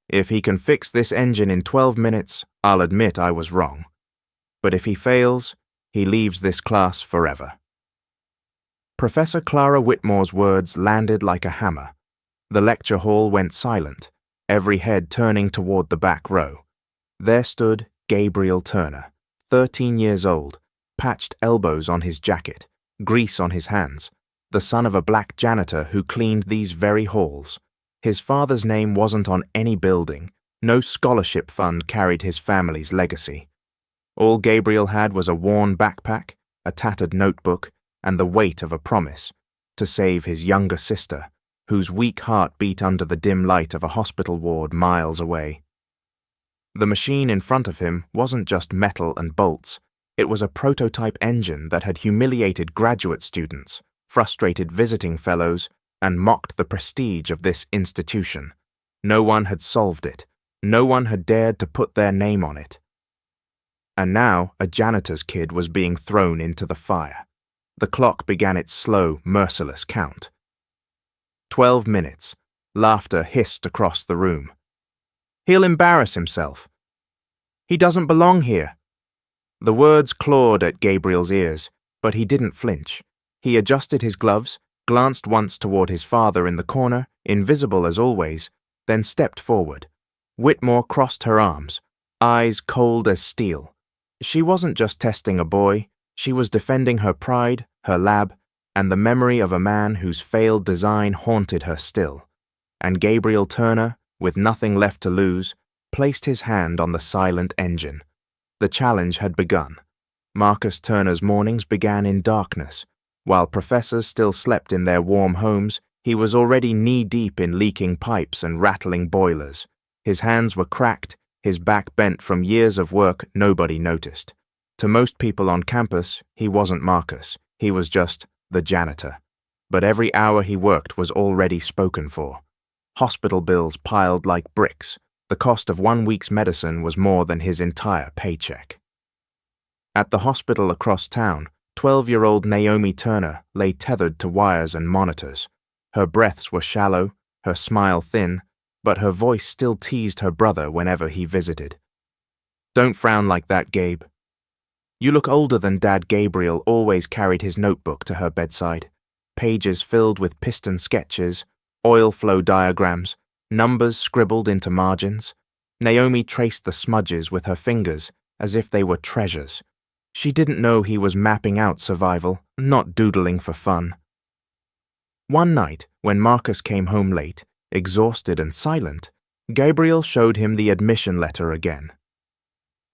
If he can fix this engine in 12 minutes, I'll admit I was wrong. But if he fails, he leaves this class forever." Professor Clara Whitmore's words landed like a hammer. The lecture hall went silent, every head turning toward the back row. There stood Gabriel Turner, 13 years old, patched elbows on his jacket, grease on his hands, the son of a black janitor who cleaned these very halls. His father's name wasn't on any building. No scholarship fund carried his family's legacy. All Gabriel had was a worn backpack, a tattered notebook, and the weight of a promise to save his younger sister, whose weak heart beat under the dim light of a hospital ward miles away. The machine in front of him wasn't just metal and bolts. It was a prototype engine that had humiliated graduate students, frustrated visiting fellows, and mocked the prestige of this institution. No one had solved it. No one had dared to put their name on it. And now a janitor's kid was being thrown into the fire. The clock began its slow, merciless count. 12 minutes. Laughter hissed across the room. "He'll embarrass himself. He doesn't belong here." The words clawed at Gabriel's ears, but he didn't flinch. He adjusted his gloves, glanced once toward his father in the corner, invisible as always, then stepped forward. Whitmore crossed her arms, eyes cold as steel. She wasn't just testing a boy, she was defending her pride, her lab, and the memory of a man whose failed design haunted her still. And Gabriel Turner, with nothing left to lose, placed his hand on the silent engine. The challenge had begun. Marcus Turner's mornings began in darkness. While professors still slept in their warm homes, he was already knee-deep in leaking pipes and rattling boilers. His hands were cracked, his back bent from years of work nobody noticed. To most people on campus, he wasn't Marcus. He was just the janitor. But every hour he worked was already spoken for. Hospital bills piled like bricks. The cost of 1 week's medicine was more than his entire paycheck. At the hospital across town, 12-year-old Naomi Turner lay tethered to wires and monitors. Her breaths were shallow, her smile thin, but her voice still teased her brother whenever he visited. "Don't frown like that, Gabe. You look older than Dad." Gabriel always carried his notebook to her bedside, pages filled with piston sketches, oil flow diagrams, numbers scribbled into margins. Naomi traced the smudges with her fingers as if they were treasures. She didn't know he was mapping out survival, not doodling for fun. One night, when Marcus came home late, exhausted and silent, Gabriel showed him the admission letter again.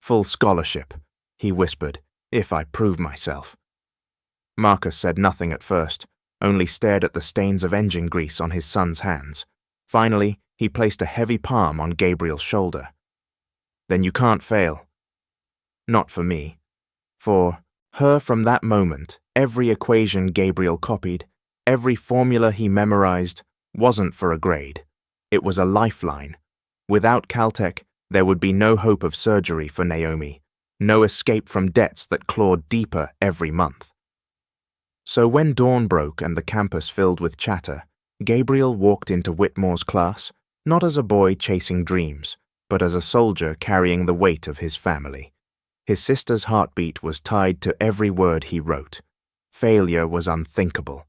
"Full scholarship," he whispered, "if I prove myself." Marcus said nothing at first, only stared at the stains of engine grease on his son's hands. Finally, he placed a heavy palm on Gabriel's shoulder. "Then you can't fail." Not for me. For her, from that moment, every equation Gabriel copied, every formula he memorized, wasn't for a grade. It was a lifeline. Without Caltech, there would be no hope of surgery for Naomi, no escape from debts that clawed deeper every month. So when dawn broke and the campus filled with chatter, Gabriel walked into Whitmore's class, not as a boy chasing dreams, but as a soldier carrying the weight of his family. His sister's heartbeat was tied to every word he wrote. Failure was unthinkable.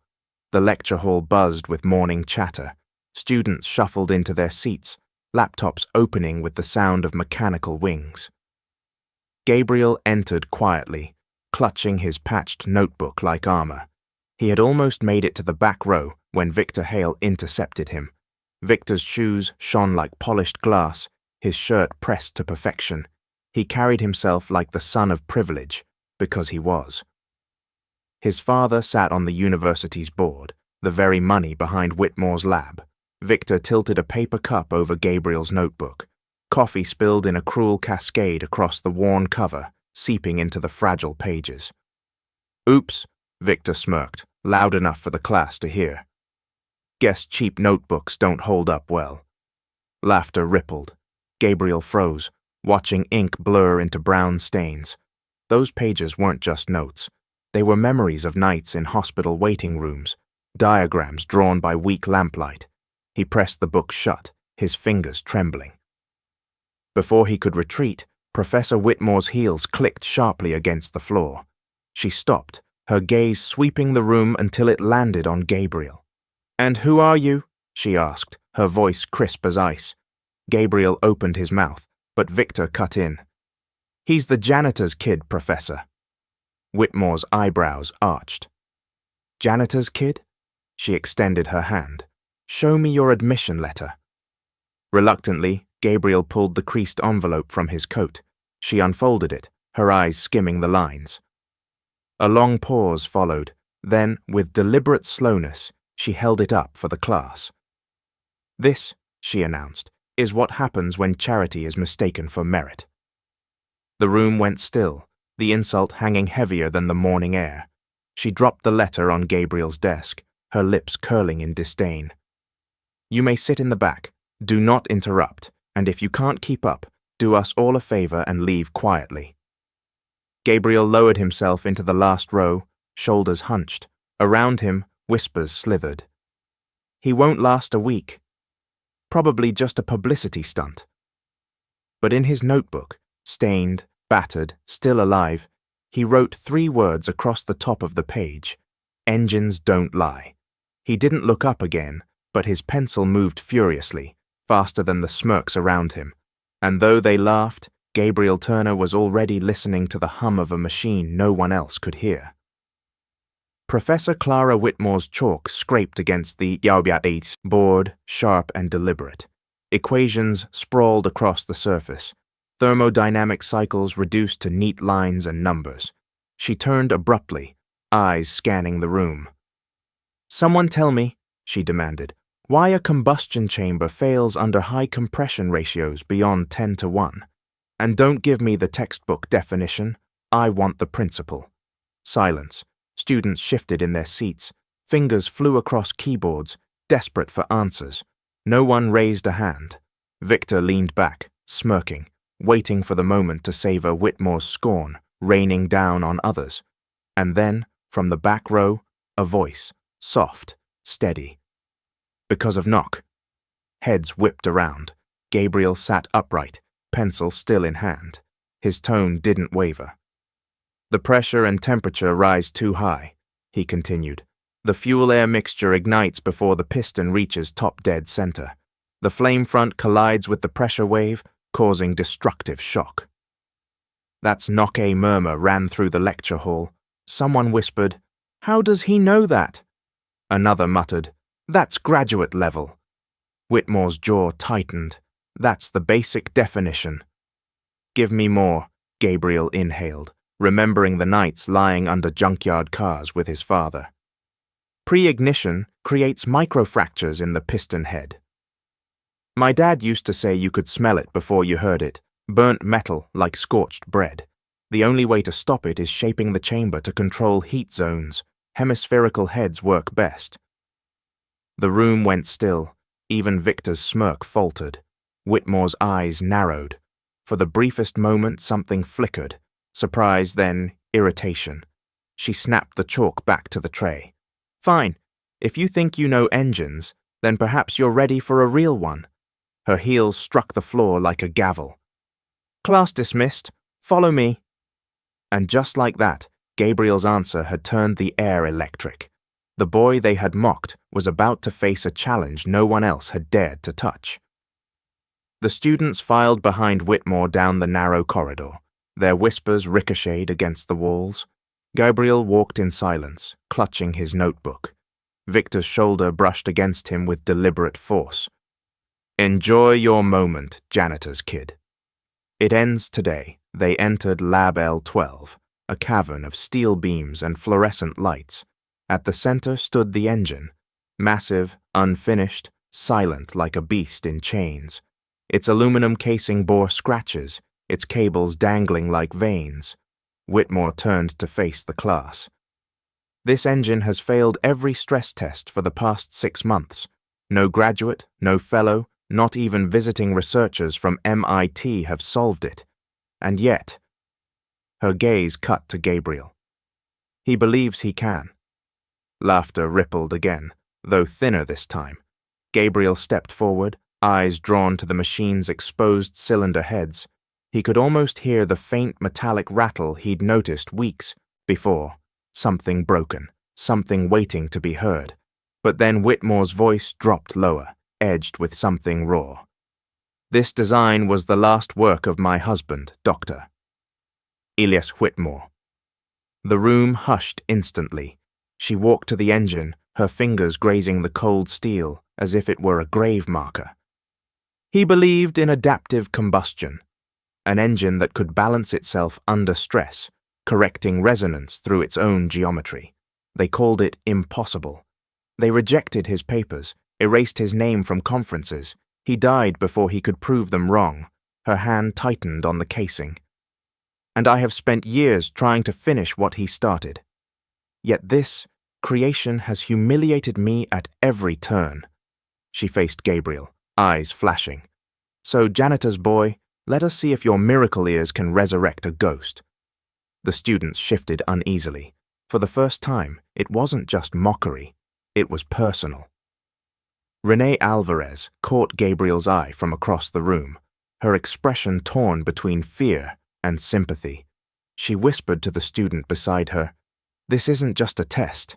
The lecture hall buzzed with morning chatter. Students shuffled into their seats, laptops opening with the sound of mechanical wings. Gabriel entered quietly, clutching his patched notebook like armor. He had almost made it to the back row when Victor Hale intercepted him. Victor's shoes shone like polished glass, his shirt pressed to perfection. He carried himself like the son of privilege, because he was. His father sat on the university's board, the very money behind Whitmore's lab. Victor tilted a paper cup over Gabriel's notebook. Coffee spilled in a cruel cascade across the worn cover, seeping into the fragile pages. "Oops," Victor smirked, loud enough for the class to hear. "Guess cheap notebooks don't hold up well." Laughter rippled. Gabriel froze, watching ink blur into brown stains. Those pages weren't just notes. They were memories of nights in hospital waiting rooms, diagrams drawn by weak lamplight. He pressed the book shut, his fingers trembling. Before he could retreat, Professor Whitmore's heels clicked sharply against the floor. She stopped, her gaze sweeping the room until it landed on Gabriel. "And who are you?" she asked, her voice crisp as ice. Gabriel opened his mouth, but Victor cut in. "He's the janitor's kid, Professor." Whitmore's eyebrows arched. "Janitor's kid?" She extended her hand. "Show me your admission letter." Reluctantly, Gabriel pulled the creased envelope from his coat. She unfolded it, her eyes skimming the lines. A long pause followed, then, with deliberate slowness, she held it up for the class. "This," she announced, "is what happens when charity is mistaken for merit." The room went still, the insult hanging heavier than the morning air. She dropped the letter on Gabriel's desk, her lips curling in disdain. "You may sit in the back. Do not interrupt, and if you can't keep up, do us all a favor and leave quietly." Gabriel lowered himself into the last row, shoulders hunched. Around him, whispers slithered. "He won't last a week. Probably just a publicity stunt." But in his notebook, stained, battered, still alive, he wrote 3 words across the top of the page: "Engines don't lie." He didn't look up again, but his pencil moved furiously, faster than the smirks around him, and though they laughed, Gabriel Turner was already listening to the hum of a machine no one else could hear. Professor Clara Whitmore's chalk scraped against the Yaobiat board, sharp and deliberate. Equations sprawled across the surface, thermodynamic cycles reduced to neat lines and numbers. She turned abruptly, eyes scanning the room. "Someone tell me," she demanded, "why a combustion chamber fails under high compression ratios beyond 10:1. And don't give me the textbook definition. I want the principle." Silence. Students shifted in their seats. Fingers flew across keyboards, desperate for answers. No one raised a hand. Victor leaned back, smirking, waiting for the moment to savor Whitmore's scorn, raining down on others. And then, from the back row, a voice, soft, steady. "Because of knock." Heads whipped around. Gabriel sat upright, pencil still in hand. His tone didn't waver. "The pressure and temperature rise too high," he continued. "The fuel-air mixture ignites before the piston reaches top dead center. The flame front collides with the pressure wave, causing destructive shock." That's knock. A murmur ran through the lecture hall. Someone whispered, "How does he know that?" Another muttered, "That's graduate level." Whitmore's jaw tightened. "That's the basic definition." "Give me more," Gabriel inhaled, remembering the nights lying under junkyard cars with his father. "Pre-ignition creates microfractures in the piston head. My dad used to say you could smell it before you heard it, burnt metal like scorched bread. The only way to stop it is shaping the chamber to control heat zones. Hemispherical heads work best." The room went still. Even Victor's smirk faltered. Whitmore's eyes narrowed. For the briefest moment, something flickered. Surprise, then irritation. She snapped the chalk back to the tray. "Fine. If you think you know engines, then perhaps you're ready for a real one." Her heels struck the floor like a gavel. "Class dismissed. Follow me." And just like that, Gabriel's answer had turned the air electric. The boy they had mocked was about to face a challenge no one else had dared to touch. The students filed behind Whitmore down the narrow corridor. Their whispers ricocheted against the walls. Gabriel walked in silence, clutching his notebook. Victor's shoulder brushed against him with deliberate force. "Enjoy your moment, janitor's kid." It ends today. They entered Lab L12, a cavern of steel beams and fluorescent lights. At the center stood the engine, massive, unfinished, silent like a beast in chains. Its aluminum casing bore scratches, its cables dangling like veins. Whitmore turned to face the class. "This engine has failed every stress test for the past 6 months. No graduate, no fellow, not even visiting researchers from MIT have solved it. And yet..." Her gaze cut to Gabriel. "He believes he can." Laughter rippled again, though thinner this time. Gabriel stepped forward, eyes drawn to the machine's exposed cylinder heads. He could almost hear the faint metallic rattle he'd noticed weeks before. Something broken, something waiting to be heard. But then Whitmore's voice dropped lower, edged with something raw. "This design was the last work of my husband, Doctor. Elias Whitmore." The room hushed instantly. She walked to the engine, her fingers grazing the cold steel as if it were a grave marker. He believed in adaptive combustion, an engine that could balance itself under stress, correcting resonance through its own geometry. They called it impossible. They rejected his papers, erased his name from conferences. He died before he could prove them wrong. Her hand tightened on the casing. "And I have spent years trying to finish what he started. Yet this creation has humiliated me at every turn." She faced Gabriel, eyes flashing. "So, janitor's boy, let us see if your miracle ears can resurrect a ghost." The students shifted uneasily. For the first time, it wasn't just mockery, it was personal. Renee Alvarez caught Gabriel's eye from across the room, her expression torn between fear and sympathy. She whispered to the student beside her, "This isn't just a test."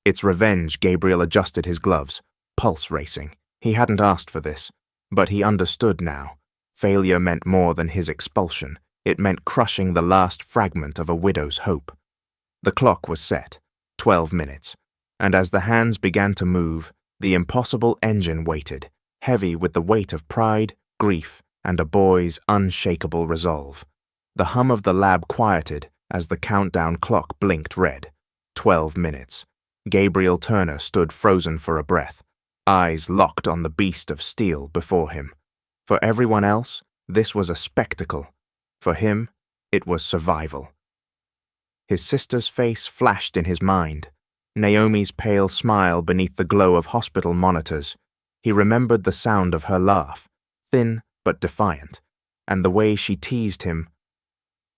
"It's revenge." Gabriel adjusted his gloves, pulse racing. He hadn't asked for this, but he understood now. Failure meant more than his expulsion. It meant crushing the last fragment of a widow's hope. The clock was set, 12 minutes, and as the hands began to move, the impossible engine waited, heavy with the weight of pride, grief, and a boy's unshakable resolve. The hum of the lab quieted as the countdown clock blinked red. 12 minutes. Gabriel Turner stood frozen for a breath, eyes locked on the beast of steel before him. For everyone else, this was a spectacle. For him, it was survival. His sister's face flashed in his mind. Naomi's pale smile beneath the glow of hospital monitors. He remembered the sound of her laugh, thin but defiant, and the way she teased him.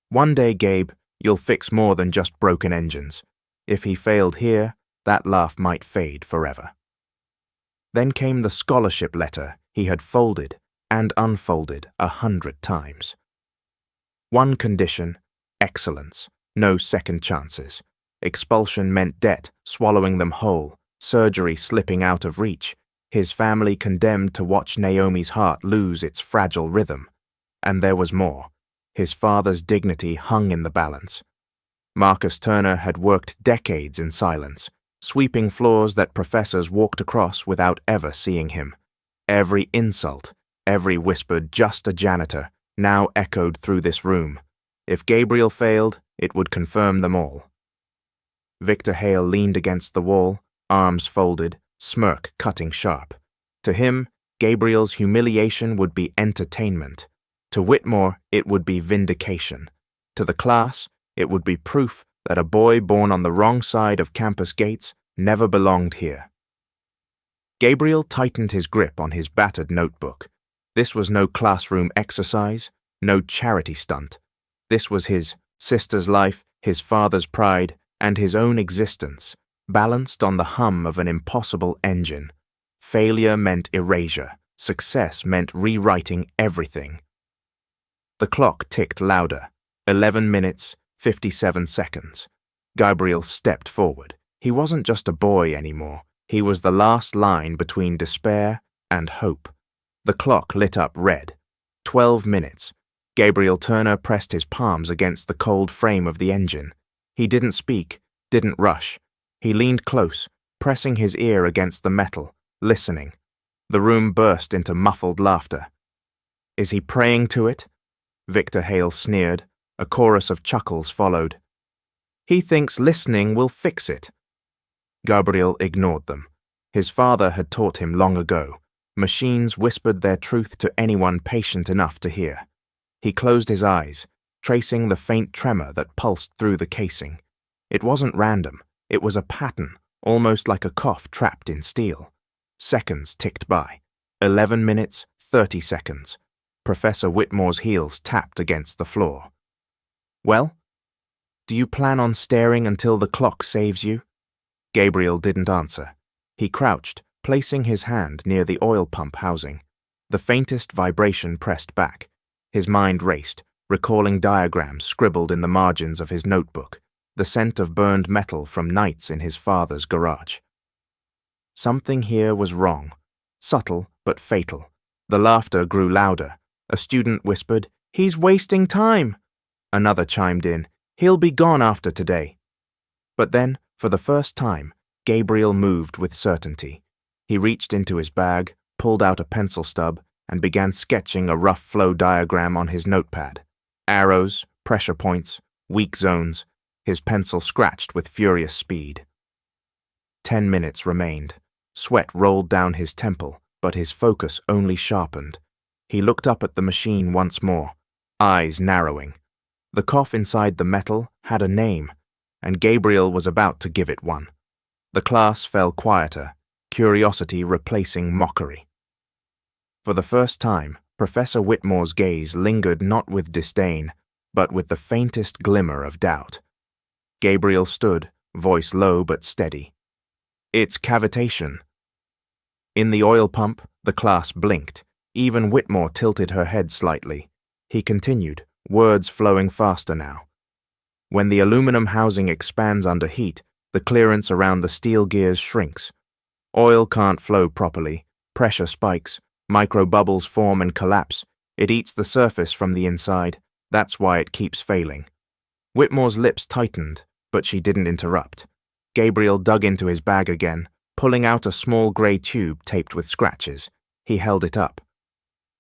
"One day, Gabe, you'll fix more than just broken engines." If he failed here, that laugh might fade forever. Then came the scholarship letter he had folded and unfolded 100 times. One condition, excellence, no second chances. Expulsion meant debt, swallowing them whole, surgery slipping out of reach, his family condemned to watch Naomi's heart lose its fragile rhythm. And there was more. His father's dignity hung in the balance. Marcus Turner had worked decades in silence, sweeping floors that professors walked across without ever seeing him. Every insult, every whispered "just a janitor," now echoed through this room. If Gabriel failed, it would confirm them all. Victor Hale leaned against the wall, arms folded, smirk cutting sharp. To him, Gabriel's humiliation would be entertainment. To Whitmore, it would be vindication. To the class, it would be proof that a boy born on the wrong side of campus gates never belonged here. Gabriel tightened his grip on his battered notebook. This was no classroom exercise, no charity stunt. This was his sister's life, his father's pride, and his own existence, balanced on the hum of an impossible engine. Failure meant erasure. Success meant rewriting everything. The clock ticked louder. 11 minutes, 57 seconds. Gabriel stepped forward. He wasn't just a boy anymore. He was the last line between despair and hope. The clock lit up red. 12 minutes. Gabriel Turner pressed his palms against the cold frame of the engine. He didn't speak, didn't rush. He leaned close, pressing his ear against the metal, listening. The room burst into muffled laughter. "Is he praying to it?" Victor Hale sneered. A chorus of chuckles followed. "He thinks listening will fix it." Gabriel ignored them. His father had taught him long ago. Machines whispered their truth to anyone patient enough to hear. He closed his eyes, tracing the faint tremor that pulsed through the casing. It wasn't random. It was a pattern, almost like a cough trapped in steel. Seconds ticked by. 11 minutes, 30 seconds. Professor Whitmore's heels tapped against the floor. "Well? Do you plan on staring until the clock saves you?" Gabriel didn't answer. He crouched, placing his hand near the oil pump housing, The faintest vibration pressed back. His mind raced, recalling diagrams scribbled in the margins of his notebook, the scent of burned metal from nights in his father's garage. Something here was wrong, subtle but fatal. The laughter grew louder. A student whispered, "He's wasting time." Another chimed in, "He'll be gone after today." But then, for the first time, Gabriel moved with certainty. He reached into his bag, pulled out a pencil stub, and began sketching a rough flow diagram on his notepad. Arrows, pressure points, weak zones, his pencil scratched with furious speed. 10 minutes remained. Sweat rolled down his temple, but his focus only sharpened. He looked up at the machine once more, eyes narrowing. The cough inside the metal had a name, and Gabriel was about to give it one. The class fell quieter, curiosity replacing mockery. For the first time, Professor Whitmore's gaze lingered not with disdain, but with the faintest glimmer of doubt. Gabriel stood, voice low but steady. "It's cavitation." In the oil pump, the class blinked. Even Whitmore tilted her head slightly. He continued, words flowing faster now. "When the aluminum housing expands under heat, the clearance around the steel gears shrinks. Oil can't flow properly, pressure spikes, microbubbles form and collapse. It eats the surface from the inside. That's why it keeps failing." Whitmore's lips tightened, but she didn't interrupt. Gabriel dug into his bag again, pulling out a small grey tube taped with scratches. He held it up.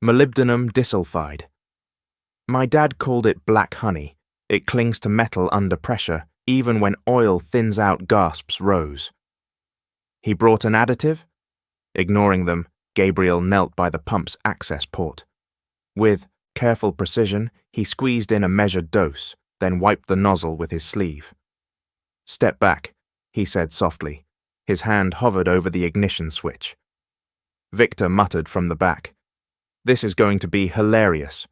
"Molybdenum disulfide. My dad called it black honey. It clings to metal under pressure, even when oil thins out." Gasps rose. "He brought an additive?" Ignoring them, Gabriel knelt by the pump's access port. With careful precision, he squeezed in a measured dose, then wiped the nozzle with his sleeve. "Step back," he said softly. His hand hovered over the ignition switch. Victor muttered from the back, "This is going to be hilarious."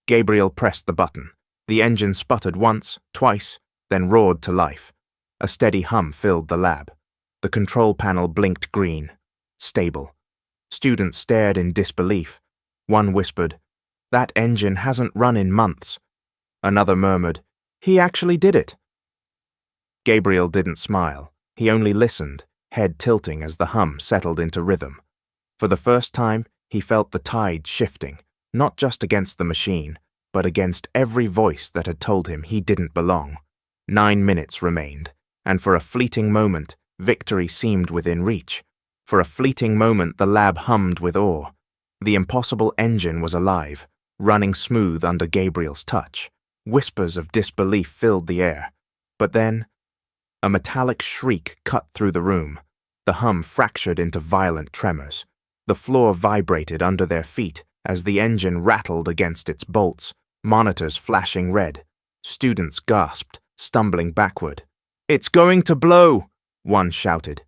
Gabriel pressed the button. The engine sputtered once, twice, then roared to life. A steady hum filled the lab. The control panel blinked green. Stable. Students stared in disbelief. One whispered, "That engine hasn't run in months." Another murmured, "He actually did it." Gabriel didn't smile. He only listened, head tilting as the hum settled into rhythm. For the first time, he felt the tide shifting, not just against the machine, but against every voice that had told him he didn't belong. 9 minutes remained, and for a fleeting moment, victory seemed within reach. For a fleeting moment, the lab hummed with awe. The impossible engine was alive, running smooth under Gabriel's touch. Whispers of disbelief filled the air. But then, a metallic shriek cut through the room. The hum fractured into violent tremors. The floor vibrated under their feet as the engine rattled against its bolts, monitors flashing red. Students gasped, stumbling backward. "It's going to blow!" one shouted.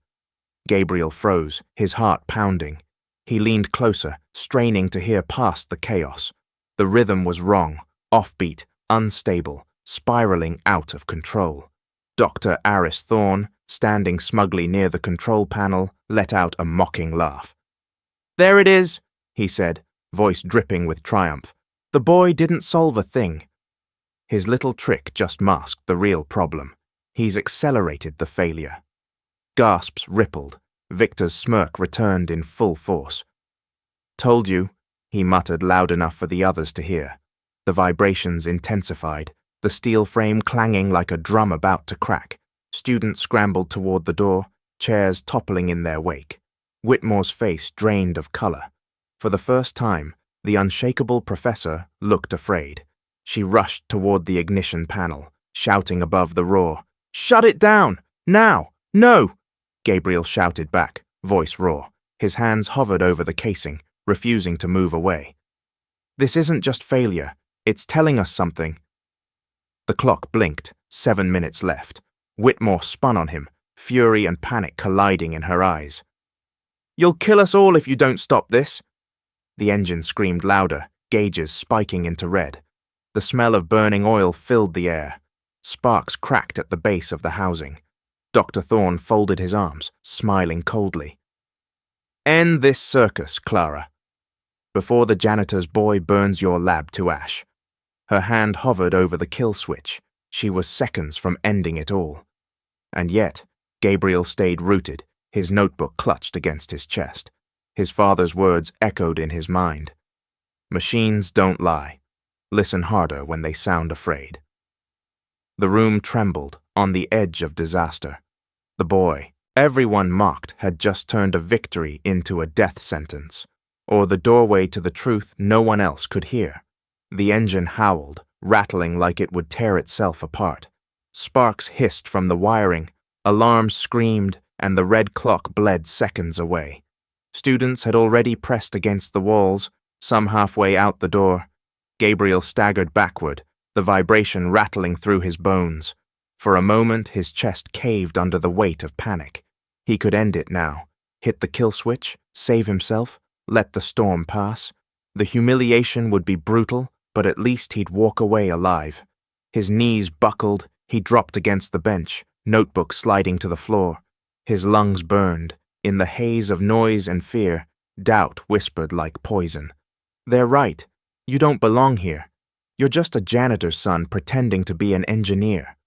Gabriel froze, his heart pounding. He leaned closer, straining to hear past the chaos. The rhythm was wrong, offbeat, unstable, spiraling out of control. Dr. Aris Thorne, standing smugly near the control panel, let out a mocking laugh. "There it is," he said, voice dripping with triumph. "The boy didn't solve a thing." His little trick just masked the real problem. He's accelerated the failure. Gasps rippled. Victor's smirk returned in full force. "Told you," he muttered loud enough for the others to hear. The vibrations intensified, the steel frame clanging like a drum about to crack. Students scrambled toward the door, chairs toppling in their wake. Whitmore's face drained of color. For the first time, the unshakable professor looked afraid. She rushed toward the ignition panel, shouting above the roar, "Shut it down! Now! No!" Gabriel shouted back, voice raw. His hands hovered over the casing, refusing to move away. "This isn't just failure. It's telling us something." The clock blinked, 7 minutes left. Whitmore spun on him, fury and panic colliding in her eyes. "You'll kill us all if you don't stop this." The engine screamed louder, gauges spiking into red. The smell of burning oil filled the air. Sparks cracked at the base of the housing. Dr. Thorne folded his arms, smiling coldly. "End this circus, Clara." before the janitor's boy burns your lab to ash. Her hand hovered over the kill switch. She was seconds from ending it all. And yet, Gabriel stayed rooted, his notebook clutched against his chest. His father's words echoed in his mind. Machines don't lie. Listen harder when they sound afraid. The room trembled, on the edge of disaster. The boy, everyone mocked, had just turned a victory into a death sentence, or the doorway to the truth no one else could hear. The engine howled, rattling like it would tear itself apart. Sparks hissed from the wiring, alarms screamed, and the red clock bled seconds away. Students had already pressed against the walls, some halfway out the door. Gabriel staggered backward, the vibration rattling through his bones. For a moment, his chest caved under the weight of panic. He could end it now. Hit the kill switch, save himself, let the storm pass. The humiliation would be brutal, but at least he'd walk away alive. His knees buckled, he dropped against the bench, notebook sliding to the floor. His lungs burned. In the haze of noise and fear, doubt whispered like poison. They're right. You don't belong here. You're just a janitor's son pretending to be an engineer.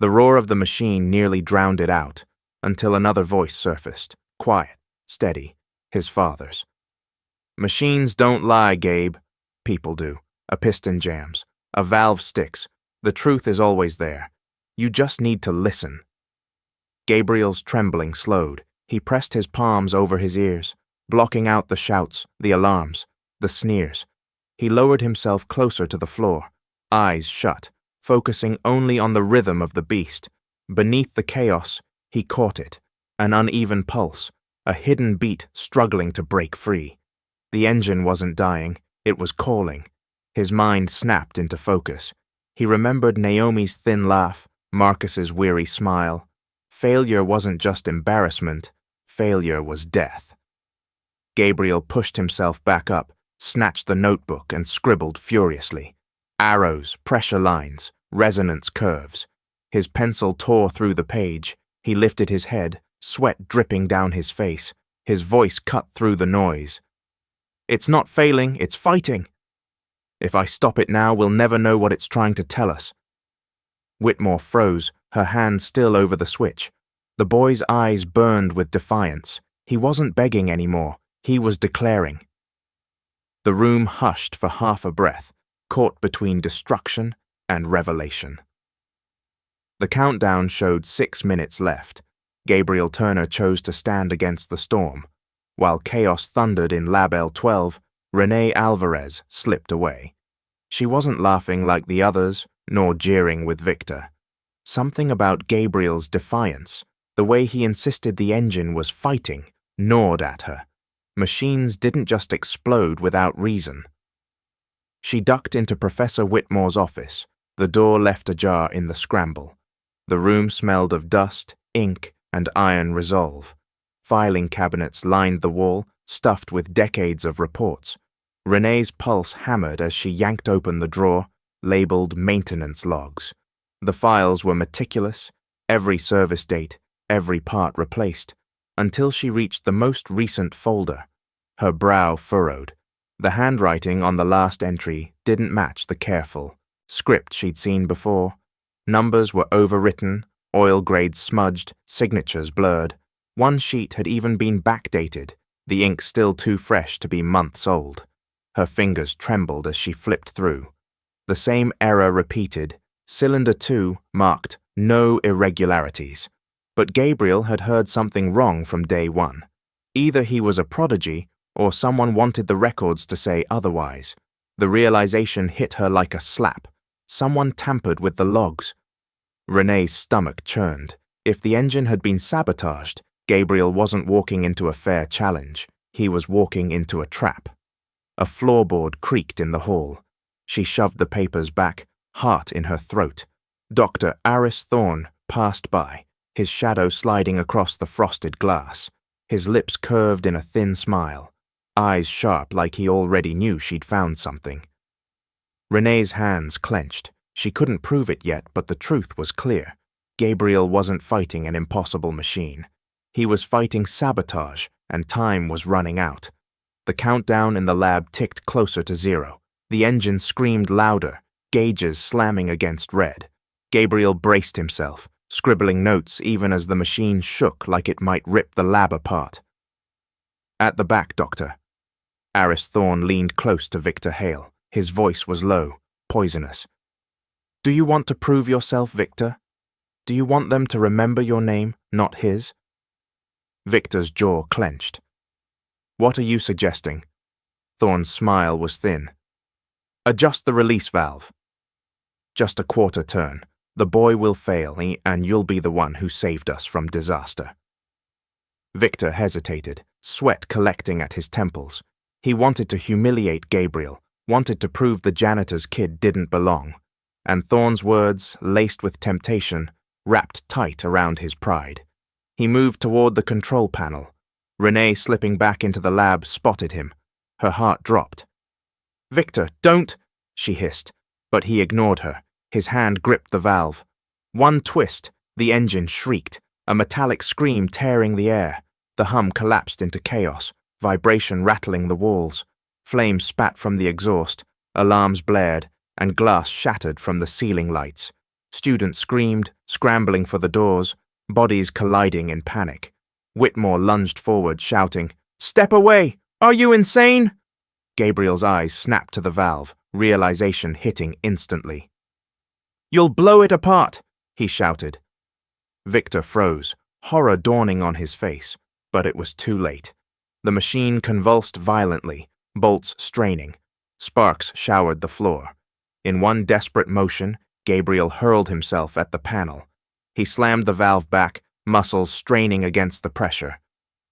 The roar of the machine nearly drowned it out, until another voice surfaced, quiet, steady, his father's. Machines don't lie, Gabe. People do. A piston jams. A valve sticks. The truth is always there. You just need to listen. Gabriel's trembling slowed. He pressed his palms over his ears, blocking out the shouts, the alarms, the sneers. He lowered himself closer to the floor, eyes shut, focusing only on the rhythm of the beast. Beneath the chaos, he caught it, an uneven pulse, a hidden beat struggling to break free. The engine wasn't dying, it was calling. His mind snapped into focus. He remembered Naomi's thin laugh, Marcus's weary smile. Failure wasn't just embarrassment, failure was death. Gabriel pushed himself back up, snatched the notebook and scribbled furiously. Arrows, pressure lines, resonance curves. His pencil tore through the page. He lifted his head, sweat dripping down his face. His voice cut through the noise. It's not failing, it's fighting. If I stop it now, we'll never know what it's trying to tell us. Whitmore froze, her hand still over the switch. The boy's eyes burned with defiance. He wasn't begging anymore. He was declaring. The room hushed for half a breath, caught between destruction and revelation. The countdown showed 6 minutes left. Gabriel Turner chose to stand against the storm. While chaos thundered in Lab L12, Renee Alvarez slipped away. She wasn't laughing like the others, nor jeering with Victor. Something about Gabriel's defiance, the way he insisted the engine was fighting, gnawed at her. Machines didn't just explode without reason. She ducked into Professor Whitmore's office, the door left ajar in the scramble. The room smelled of dust, ink, and iron resolve. Filing cabinets lined the wall, stuffed with decades of reports. Renee's pulse hammered as she yanked open the drawer, labeled maintenance logs. The files were meticulous, every service date, every part replaced, until she reached the most recent folder. Her brow furrowed. The handwriting on the last entry didn't match the careful script she'd seen before. Numbers were overwritten, oil grades smudged, signatures blurred. One sheet had even been backdated, the ink still too fresh to be months old. Her fingers trembled as she flipped through. The same error repeated, cylinder 2 marked no irregularities. But Gabriel had heard something wrong from day one. Either he was a prodigy, or someone wanted the records to say otherwise. The realization hit her like a slap. Someone tampered with the logs. Renee's stomach churned. If the engine had been sabotaged, Gabriel wasn't walking into a fair challenge. He was walking into a trap. A floorboard creaked in the hall. She shoved the papers back, heart in her throat. Dr. Aris Thorne passed by, his shadow sliding across the frosted glass. His lips curved in a thin smile, eyes sharp like he already knew she'd found something. Renee's hands clenched. She couldn't prove it yet, but the truth was clear. Gabriel wasn't fighting an impossible machine. He was fighting sabotage, and time was running out. The countdown in the lab ticked closer to 0. The engine screamed louder, gauges slamming against red. Gabriel braced himself, scribbling notes even as the machine shook like it might rip the lab apart. "At the back, Doctor." Aris Thorne leaned close to Victor Hale. His voice was low, poisonous. "Do you want to prove yourself, Victor? Do you want them to remember your name, not his?" Victor's jaw clenched. "What are you suggesting?" Thorne's smile was thin. "Adjust the release valve. Just a quarter turn. The boy will fail, and you'll be the one who saved us from disaster." Victor hesitated, sweat collecting at his temples. He wanted to humiliate Gabriel, wanted to prove the janitor's kid didn't belong, and Thorne's words, laced with temptation, wrapped tight around his pride. He moved toward the control panel. Renee, slipping back into the lab, spotted him. Her heart dropped. "Victor, don't!" she hissed, but he ignored her. His hand gripped the valve. One twist, the engine shrieked, a metallic scream tearing the air. The hum collapsed into chaos, vibration rattling the walls. Flames spat from the exhaust, alarms blared, and glass shattered from the ceiling lights. Students screamed, scrambling for the doors, bodies colliding in panic. Whitmore lunged forward, shouting, "Step away! Are you insane?" Gabriel's eyes snapped to the valve, realization hitting instantly. "You'll blow it apart!" he shouted. Victor froze, horror dawning on his face, but it was too late. The machine convulsed violently, bolts straining. Sparks showered the floor. In one desperate motion, Gabriel hurled himself at the panel. He slammed the valve back, muscles straining against the pressure.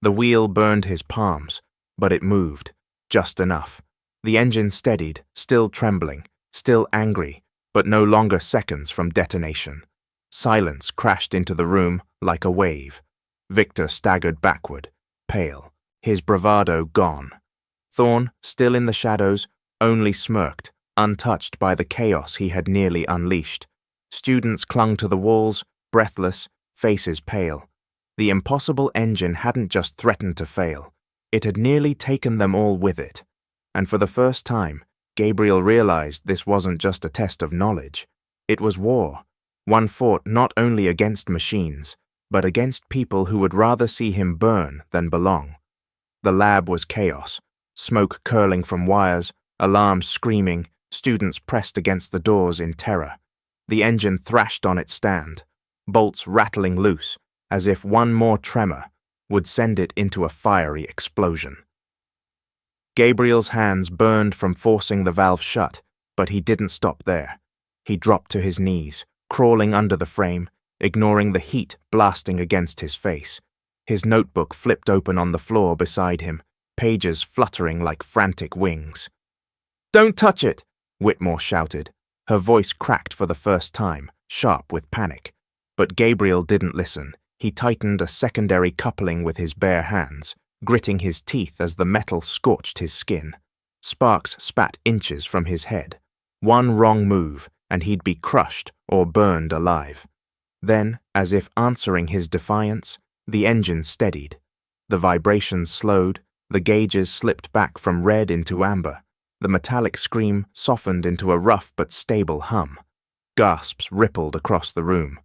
The wheel burned his palms, but it moved, just enough. The engine steadied, still trembling, still angry, but no longer seconds from detonation. Silence crashed into the room like a wave. Victor staggered backward, pale, his bravado gone. Thorne, still in the shadows, only smirked, untouched by the chaos he had nearly unleashed. Students clung to the walls, breathless, faces pale. The impossible engine hadn't just threatened to fail. It had nearly taken them all with it. And for the first time, Gabriel realized this wasn't just a test of knowledge. It was war. One fought not only against machines, but against people who would rather see him burn than belong. The lab was chaos, smoke curling from wires, alarms screaming, students pressed against the doors in terror. The engine thrashed on its stand, bolts rattling loose, as if one more tremor would send it into a fiery explosion. Gabriel's hands burned from forcing the valve shut, but he didn't stop there. He dropped to his knees, crawling under the frame, ignoring the heat blasting against his face. His notebook flipped open on the floor beside him, pages fluttering like frantic wings. "Don't touch it!" Whitmore shouted. Her voice cracked for the first time, sharp with panic. But Gabriel didn't listen. He tightened a secondary coupling with his bare hands, gritting his teeth as the metal scorched his skin. Sparks spat inches from his head. One wrong move, and he'd be crushed or burned alive. Then, as if answering his defiance, the engine steadied. The vibrations slowed, the gauges slipped back from red into amber. The metallic scream softened into a rough but stable hum. Gasps rippled across the room.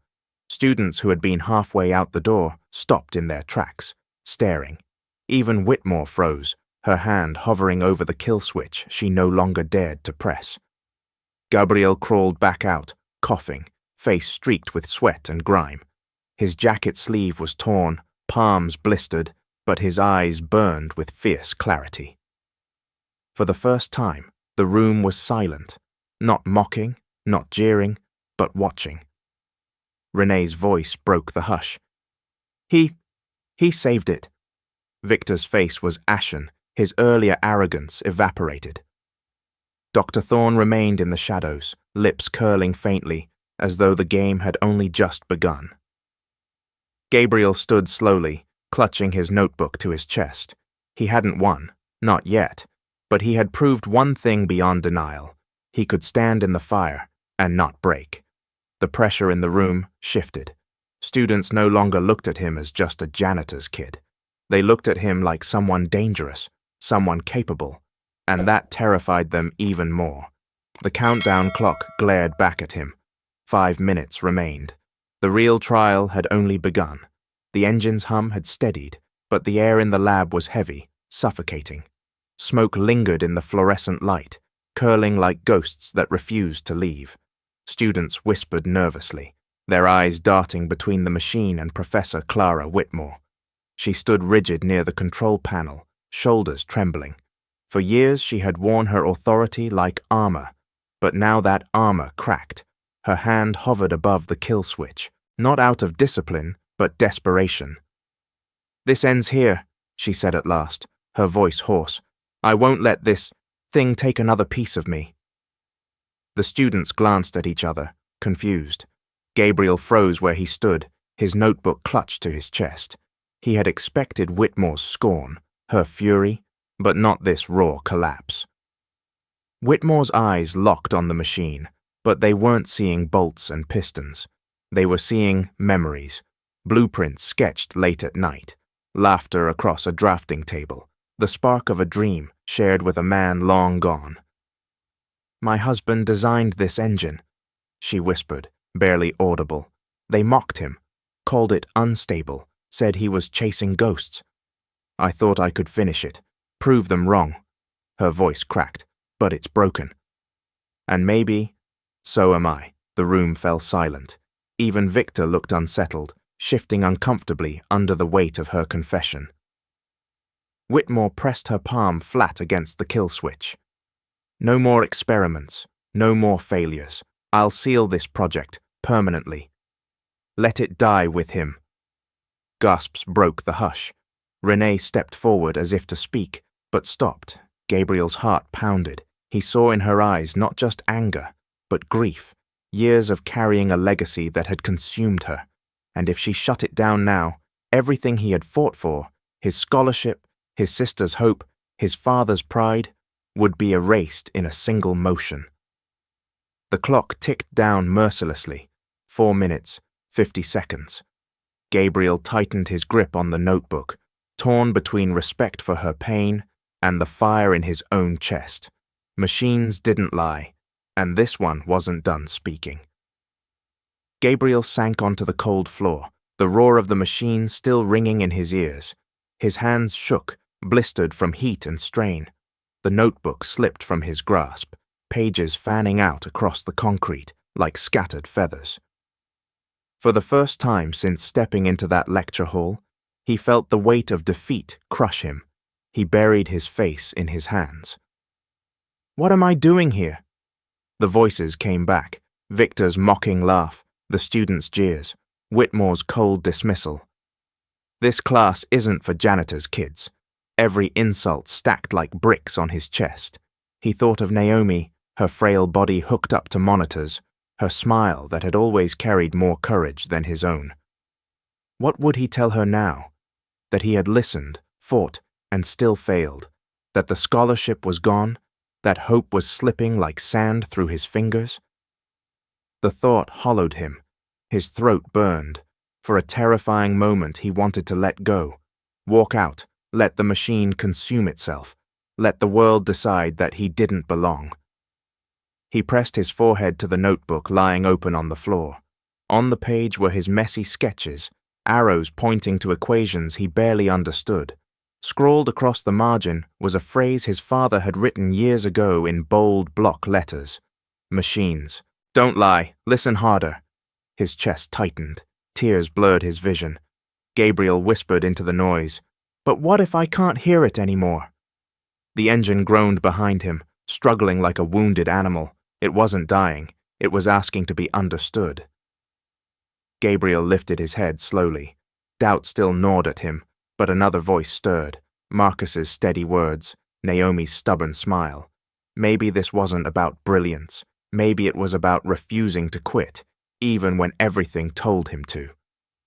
Students who had been halfway out the door stopped in their tracks, staring. Even Whitmore froze, her hand hovering over the kill switch she no longer dared to press. Gabriel crawled back out, coughing, face streaked with sweat and grime. His jacket sleeve was torn, palms blistered, but his eyes burned with fierce clarity. For the first time, the room was silent, not mocking, not jeering, but watching. Renee's voice broke the hush. He saved it." Victor's face was ashen, his earlier arrogance evaporated. Dr. Thorne remained in the shadows, lips curling faintly, as though the game had only just begun. Gabriel stood slowly, clutching his notebook to his chest. He hadn't won, not yet, but he had proved one thing beyond denial. He could stand in the fire and not break. The pressure in the room shifted. Students no longer looked at him as just a janitor's kid. They looked at him like someone dangerous, someone capable, and that terrified them even more. The countdown clock glared back at him. 5 minutes remained. The real trial had only begun. The engine's hum had steadied, but the air in the lab was heavy, suffocating. Smoke lingered in the fluorescent light, curling like ghosts that refused to leave. Students whispered nervously, their eyes darting between the machine and Professor Clara Whitmore. She stood rigid near the control panel, shoulders trembling. For years she had worn her authority like armor, but now that armor cracked. Her hand hovered above the kill switch, not out of discipline, but desperation. "This ends here," she said at last, her voice hoarse. "I won't let this thing take another piece of me." The students glanced at each other, confused. Gabriel froze where he stood, his notebook clutched to his chest. He had expected Whitmore's scorn, her fury, but not this raw collapse. Whitmore's eyes locked on the machine, but they weren't seeing bolts and pistons. They were seeing memories, blueprints sketched late at night, laughter across a drafting table, the spark of a dream shared with a man long gone. "My husband designed this engine," she whispered, barely audible. "They mocked him, called it unstable, said he was chasing ghosts. I thought I could finish it, prove them wrong." Her voice cracked. "But it's broken. And maybe, so am I." The room fell silent. Even Victor looked unsettled, shifting uncomfortably under the weight of her confession. Whitmore pressed her palm flat against the kill switch. "No more experiments, no more failures. I'll seal this project, permanently. Let it die with him." Gasps broke the hush. Renee stepped forward as if to speak, but stopped. Gabriel's heart pounded. He saw in her eyes not just anger, but grief, years of carrying a legacy that had consumed her. And if she shut it down now, everything he had fought for, his scholarship, his sister's hope, his father's pride, would be erased in a single motion. The clock ticked down mercilessly. 4 minutes, 50 seconds. Gabriel tightened his grip on the notebook, torn between respect for her pain and the fire in his own chest. Machines didn't lie, and this one wasn't done speaking. Gabriel sank onto the cold floor, the roar of the machine still ringing in his ears. His hands shook, blistered from heat and strain. The notebook slipped from his grasp, pages fanning out across the concrete like scattered feathers. For the first time since stepping into that lecture hall, he felt the weight of defeat crush him. He buried his face in his hands. "What am I doing here?" The voices came back, Victor's mocking laugh, the students' jeers, Whitmore's cold dismissal. "This class isn't for Janitor's kids." Every insult stacked like bricks on his chest. He thought of Naomi, her frail body hooked up to monitors, her smile that had always carried more courage than his own. What would he tell her now? That he had listened, fought, and still failed, that the scholarship was gone, that hope was slipping like sand through his fingers? The thought hollowed him. His throat burned. For a terrifying moment he wanted to let go, walk out, let the machine consume itself, let the world decide that he didn't belong. He pressed his forehead to the notebook lying open on the floor. On the page were his messy sketches, arrows pointing to equations he barely understood. Scrawled across the margin was a phrase his father had written years ago in bold block letters. "Machines. Don't lie. Listen harder." His chest tightened. Tears blurred his vision. Gabriel whispered into the noise, "But what if I can't hear it anymore?" The engine groaned behind him, struggling like a wounded animal. It wasn't dying. It was asking to be understood. Gabriel lifted his head slowly. Doubt still gnawed at him, but another voice stirred. Marcus's steady words, Naomi's stubborn smile. Maybe this wasn't about brilliance. Maybe it was about refusing to quit, even when everything told him to.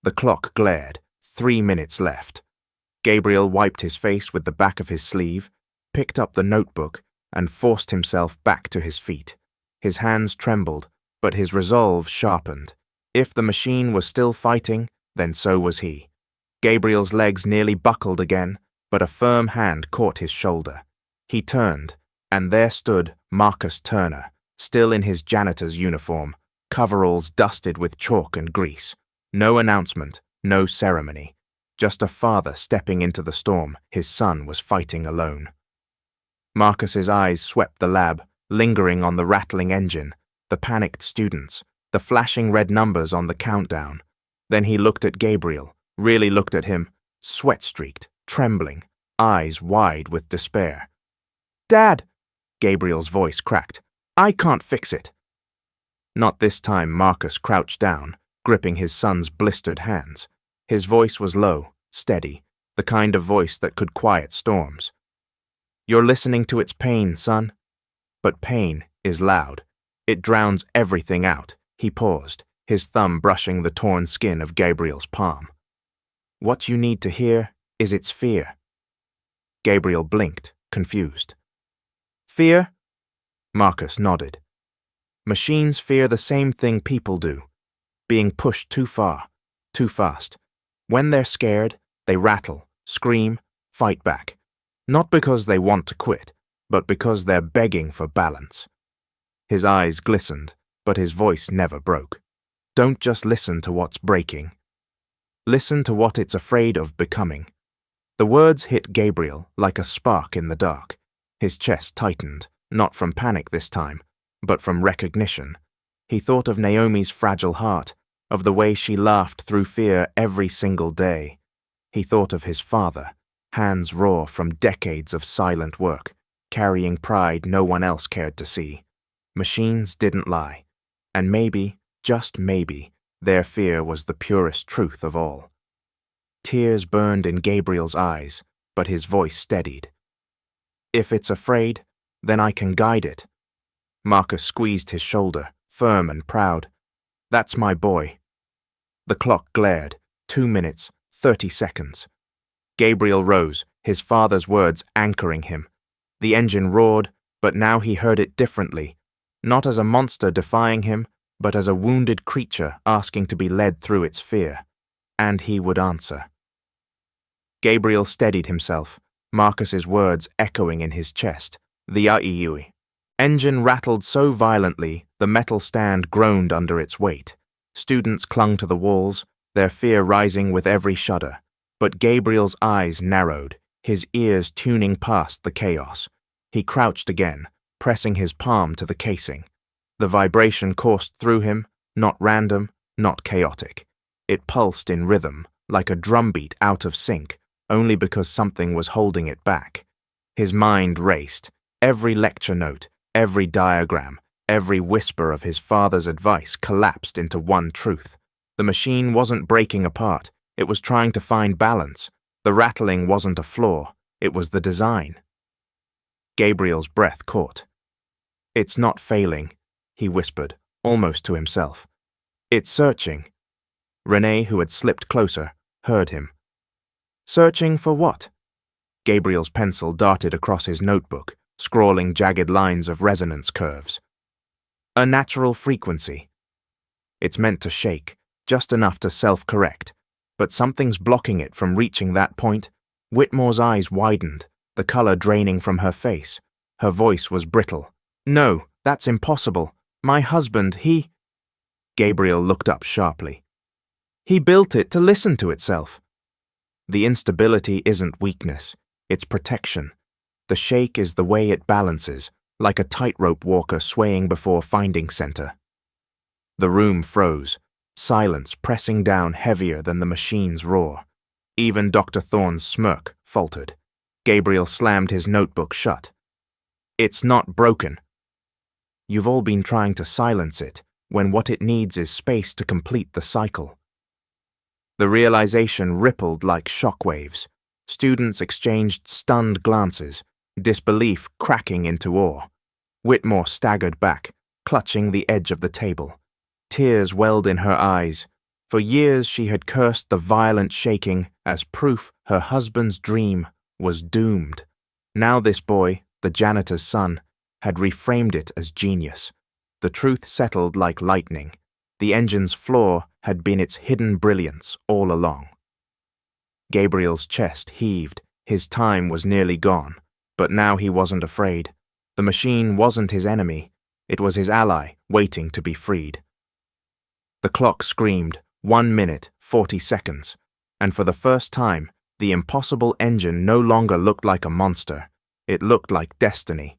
The clock glared. 3 minutes left. Gabriel wiped his face with the back of his sleeve, picked up the notebook, and forced himself back to his feet. His hands trembled, but his resolve sharpened. If the machine was still fighting, then so was he. Gabriel's legs nearly buckled again, but a firm hand caught his shoulder. He turned, and there stood Marcus Turner, still in his janitor's uniform, coveralls dusted with chalk and grease. No announcement, no ceremony. Just a father stepping into the storm his son was fighting alone. Marcus's eyes swept the lab, lingering on the rattling engine, the panicked students, the flashing red numbers on the countdown. Then he looked at Gabriel, really looked at him, sweat-streaked, trembling, eyes wide with despair. "Dad!" Gabriel's voice cracked. "I can't fix it." Not this time. Marcus crouched down, gripping his son's blistered hands. His voice was low, steady, the kind of voice that could quiet storms. "You're listening to its pain, son. But pain is loud. It drowns everything out." He paused, his thumb brushing the torn skin of Gabriel's palm. "What you need to hear is its fear." Gabriel blinked, confused. "Fear?" Marcus nodded. "Machines fear the same thing people do, being pushed too far, too fast. When they're scared, they rattle, scream, fight back. Not because they want to quit, but because they're begging for balance." His eyes glistened, but his voice never broke. "Don't just listen to what's breaking. Listen to what it's afraid of becoming." The words hit Gabriel like a spark in the dark. His chest tightened, not from panic this time, but from recognition. He thought of Naomi's fragile heart, of the way she laughed through fear every single day. He thought of his father, hands raw from decades of silent work, carrying pride no one else cared to see. Machines didn't lie, and maybe, just maybe, their fear was the purest truth of all. Tears burned in Gabriel's eyes, but his voice steadied. "If it's afraid, then I can guide it." Marcus squeezed his shoulder, firm and proud. "That's my boy." The clock glared. 2 minutes, 30 seconds. Gabriel rose, his father's words anchoring him. The engine roared, but now he heard it differently, not as a monster defying him, but as a wounded creature asking to be led through its fear. And he would answer. Gabriel steadied himself, Marcus's words echoing in his chest. The Aiui. Engine rattled so violently, the metal stand groaned under its weight. Students clung to the walls, their fear rising with every shudder. But Gabriel's eyes narrowed, his ears tuning past the chaos. He crouched again, pressing his palm to the casing. The vibration coursed through him, not random, not chaotic. It pulsed in rhythm, like a drumbeat out of sync, only because something was holding it back. His mind raced. Every lecture note, every diagram, every whisper of his father's advice collapsed into one truth. The machine wasn't breaking apart. It was trying to find balance. The rattling wasn't a flaw. It was the design. Gabriel's breath caught. "It's not failing," he whispered, almost to himself. "It's searching." Renee, who had slipped closer, heard him. "Searching for what?" Gabriel's pencil darted across his notebook, scrawling jagged lines of resonance curves. "A natural frequency. It's meant to shake, just enough to self-correct, but something's blocking it from reaching that point." Whitmore's eyes widened, the color draining from her face. Her voice was brittle. "No, that's impossible. My husband, he—" Gabriel looked up sharply. "He built it to listen to itself." The instability isn't weakness, it's protection. The shake is the way it balances, like a tightrope walker swaying before finding center. The room froze, silence pressing down heavier than the machine's roar. Even Dr. Thorne's smirk faltered. Gabriel slammed his notebook shut. "It's not broken." "You've all been trying to silence it, when what it needs is space to complete the cycle." The realization rippled like shockwaves. Students exchanged stunned glances, disbelief cracking into awe. Whitmore staggered back, clutching the edge of the table. Tears welled in her eyes. For years she had cursed the violent shaking as proof her husband's dream was doomed. Now this boy, the janitor's son, had reframed it as genius. The truth settled like lightning. The engine's flaw had been its hidden brilliance all along. Gabriel's chest heaved, His time was nearly gone, but now he wasn't afraid. The machine wasn't his enemy. It was his ally, waiting to be freed. The clock screamed, 1 minute, 40 seconds, and for the first time, the impossible engine no longer looked like a monster. It looked like destiny.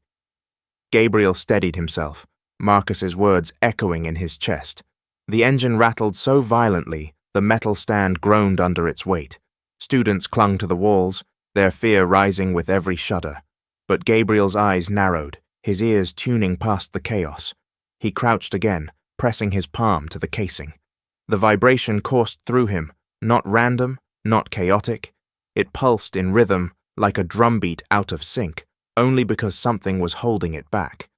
Gabriel steadied himself, Marcus's words echoing in his chest. The engine rattled so violently, the metal stand groaned under its weight. Students clung to the walls, their fear rising with every shudder. But Gabriel's eyes narrowed, his ears tuning past the chaos. He crouched again, pressing his palm to the casing. The vibration coursed through him, not random, not chaotic. It pulsed in rhythm, like a drumbeat out of sync, only because something was holding it back.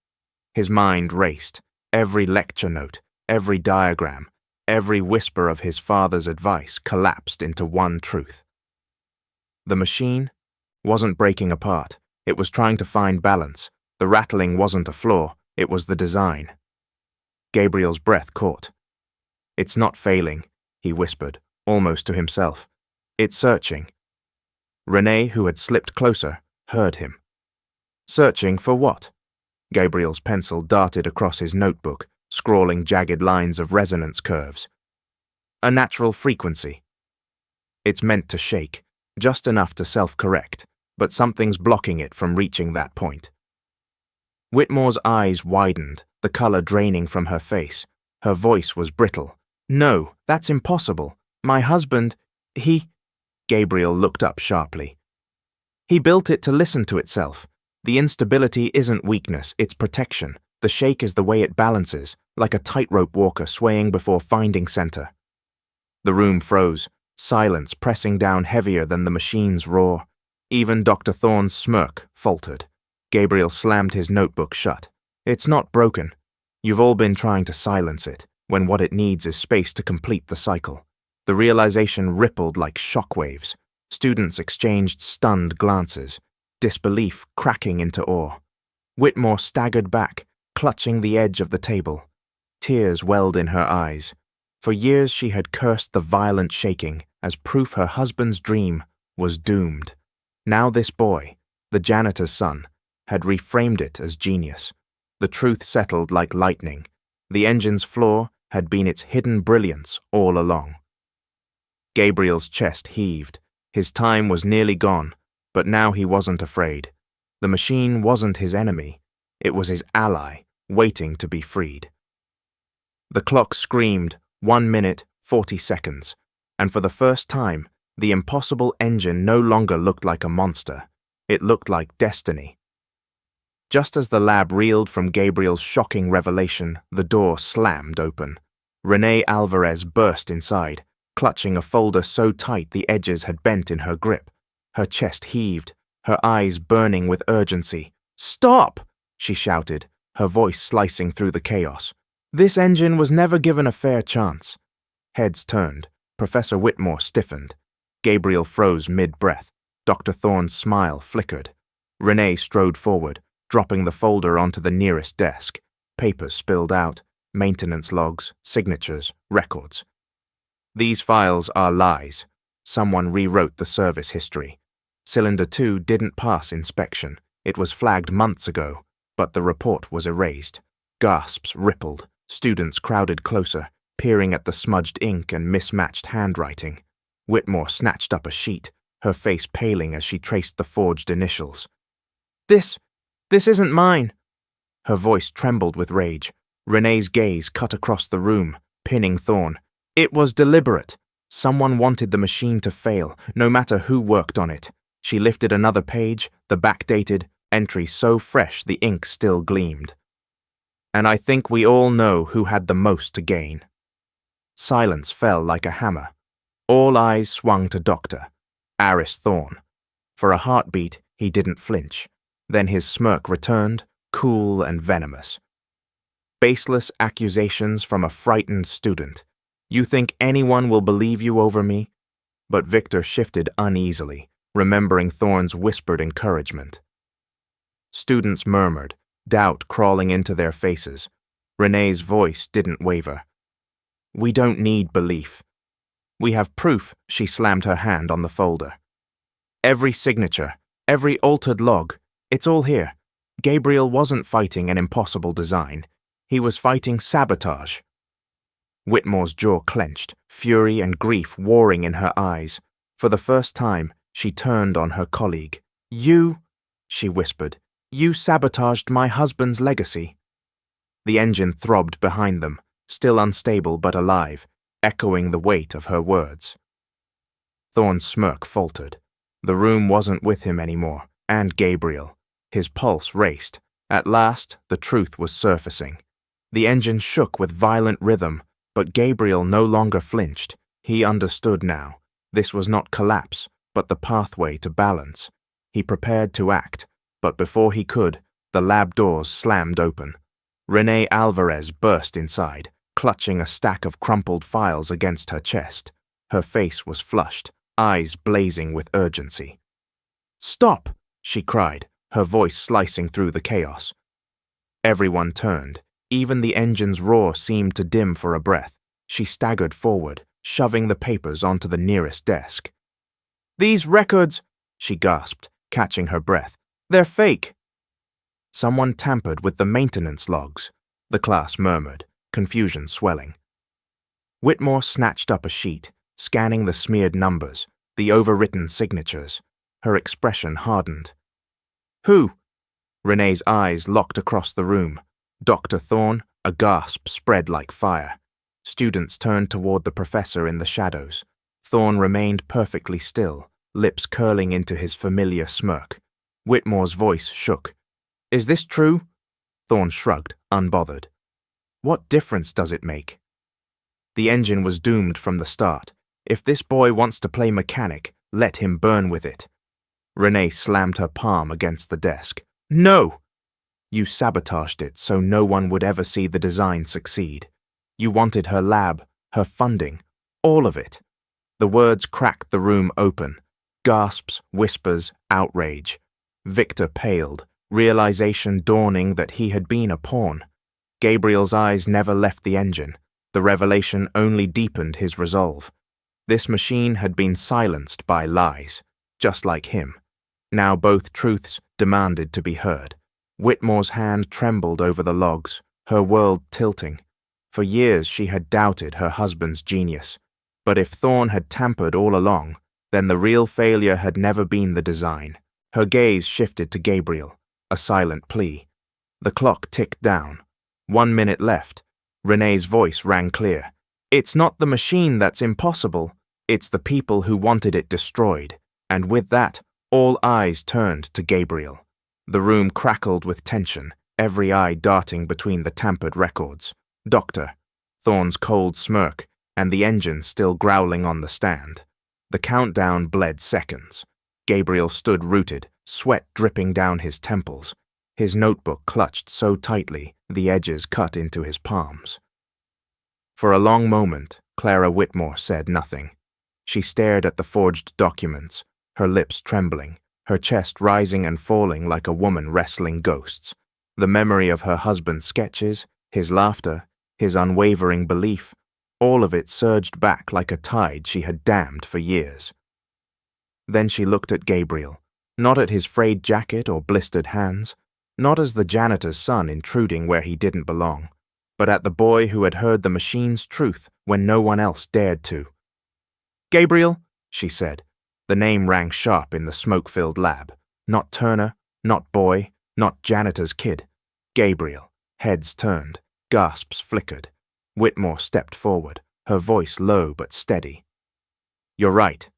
His mind raced, every lecture note, every diagram, every whisper of his father's advice collapsed into one truth. The machine wasn't breaking apart. It was trying to find balance. The rattling wasn't a flaw, it was the design. Gabriel's breath caught. "It's not failing," he whispered, almost to himself. "It's searching." Renee, who had slipped closer, heard him. Searching for what? Gabriel's pencil darted across his notebook, scrawling jagged lines of resonance curves. A natural frequency. It's meant to shake, just enough to self-correct, but something's blocking it from reaching that point. Whitmore's eyes widened, the color draining from her face. Her voice was brittle. "No, that's impossible. My husband, he—" Gabriel looked up sharply. "He built it to listen to itself. The instability isn't weakness, it's protection. The shake is the way it balances, like a tightrope walker swaying before finding center." The room froze, silence pressing down heavier than the machine's roar. Even Dr. Thorne's smirk faltered. Gabriel slammed his notebook shut. "It's not broken. You've all been trying to silence it, when what it needs is space to complete the cycle." The realization rippled like shockwaves. Students exchanged stunned glances, disbelief cracking into awe. Whitmore staggered back, clutching the edge of the table. Tears welled in her eyes. For years she had cursed the violent shaking as proof her husband's dream was doomed. Now this boy, the janitor's son, had reframed it as genius. The truth settled like lightning. The engine's flaw had been its hidden brilliance all along. Gabriel's chest heaved. His time was nearly gone, but now he wasn't afraid. The machine wasn't his enemy. It was his ally, waiting to be freed. The clock screamed, 1 minute, 40 seconds, and for the first time, the impossible engine no longer looked like a monster. It looked like destiny. Just as the lab reeled from Gabriel's shocking revelation, the door slammed open. Renee Alvarez burst inside, clutching a folder so tight the edges had bent in her grip. Her chest heaved, her eyes burning with urgency. "Stop!" she shouted, her voice slicing through the chaos. "This engine was never given a fair chance." Heads turned. Professor Whitmore stiffened. Gabriel froze mid-breath. Dr. Thorne's smile flickered. Renee strode forward, dropping the folder onto the nearest desk. Papers spilled out, maintenance logs, signatures, records. "These files are lies." Someone rewrote the service history. Cylinder 2 didn't pass inspection. It was flagged months ago, but the report was erased. Gasps rippled. Students crowded closer, peering at the smudged ink and mismatched handwriting. Whitmore snatched up a sheet, her face paling as she traced the forged initials. This isn't mine." Her voice trembled with rage. Renee's gaze cut across the room, pinning Thorne. "It was deliberate. Someone wanted the machine to fail, no matter who worked on it." She lifted another page, the backdated entry so fresh the ink still gleamed. "And I think we all know who had the most to gain." Silence fell like a hammer. All eyes swung to Dr. Aris Thorne. For a heartbeat, he didn't flinch. Then his smirk returned, cool and venomous. "Baseless accusations from a frightened student. You think anyone will believe you over me?" But Victor shifted uneasily, remembering Thorne's whispered encouragement. Students murmured, doubt crawling into their faces. Renee's voice didn't waver. "We don't need belief. We have proof." She slammed her hand on the folder. Every signature, every altered log, it's all here. Gabriel wasn't fighting an impossible design. He was fighting sabotage. Whitmore's jaw clenched, fury and grief warring in her eyes. For the first time, she turned on her colleague. "You," she whispered, "you sabotaged my husband's legacy." The engine throbbed behind them, still unstable but alive, echoing the weight of her words. Thorne's smirk faltered. The room wasn't with him anymore, and Gabriel. His pulse raced. At last, the truth was surfacing. The engine shook with violent rhythm, but Gabriel no longer flinched. He understood now. This was not collapse, but the pathway to balance. He prepared to act, but before he could, the lab doors slammed open. Renee Alvarez burst inside, clutching a stack of crumpled files against her chest. Her face was flushed, eyes blazing with urgency. "Stop!" she cried, her voice slicing through the chaos. Everyone turned. Even the engine's roar seemed to dim for a breath. She staggered forward, shoving the papers onto the nearest desk. "These records," she gasped, catching her breath. "They're fake." "Someone tampered with the maintenance logs," the class murmured, confusion swelling. Whitmore snatched up a sheet, scanning the smeared numbers, the overwritten signatures. Her expression hardened. "Who?" Renee's eyes locked across the room. Dr. Thorne, a gasp spread like fire. Students turned toward the professor in the shadows. Thorne remained perfectly still, lips curling into his familiar smirk. Whitmore's voice shook. "Is this true?" Thorne shrugged, unbothered. "What difference does it make?" The engine was doomed from the start. If this boy wants to play mechanic, let him burn with it. Renee slammed her palm against the desk. "No! You sabotaged it so no one would ever see the design succeed. You wanted her lab, her funding, all of it." The words cracked the room open. Gasps, whispers, outrage. Victor paled, realization dawning that he had been a pawn. Gabriel's eyes never left the engine. The revelation only deepened his resolve. This machine had been silenced by lies, just like him. Now both truths demanded to be heard. Whitmore's hand trembled over the logs, her world tilting. For years she had doubted her husband's genius. But if Thorne had tampered all along, then the real failure had never been the design. Her gaze shifted to Gabriel, a silent plea. The clock ticked down. 1 minute left. Renee's voice rang clear. "It's not the machine that's impossible. It's the people who wanted it destroyed." And with that, all eyes turned to Gabriel. The room crackled with tension, every eye darting between the tampered records. "Doctor," Thorne's cold smirk, and the engine still growling on the stand. The countdown bled seconds. Gabriel stood rooted, sweat dripping down his temples. His notebook clutched so tightly, the edges cut into his palms. For a long moment, Clara Whitmore said nothing. She stared at the forged documents, her lips trembling, her chest rising and falling like a woman wrestling ghosts. The memory of her husband's sketches, his laughter, his unwavering belief, all of it surged back like a tide she had dammed for years. Then she looked at Gabriel, not at his frayed jacket or blistered hands, not as the janitor's son intruding where he didn't belong, but at the boy who had heard the machine's truth when no one else dared to. "Gabriel," she said. The name rang sharp in the smoke-filled lab. Not Turner, not boy, not janitor's kid. Gabriel. Heads turned. Gasps flickered. Whitmore stepped forward, her voice low but steady. "You're right.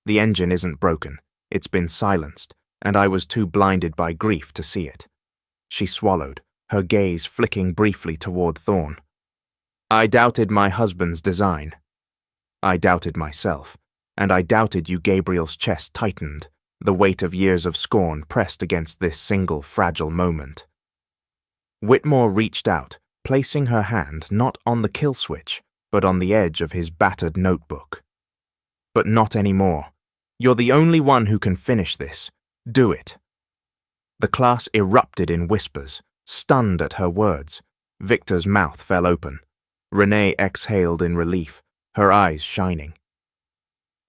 The engine isn't broken. It's been silenced, and I was too blinded by grief to see it." She swallowed, her gaze flicking briefly toward Thorne. "I doubted my husband's design. I doubted myself. And I doubted you." Gabriel's chest tightened, the weight of years of scorn pressed against this single fragile moment. Whitmore reached out, placing her hand not on the kill switch, but on the edge of his battered notebook. "But not anymore. You're the only one who can finish this. Do it." The class erupted in whispers, stunned at her words. Victor's mouth fell open. Renee exhaled in relief, her eyes shining.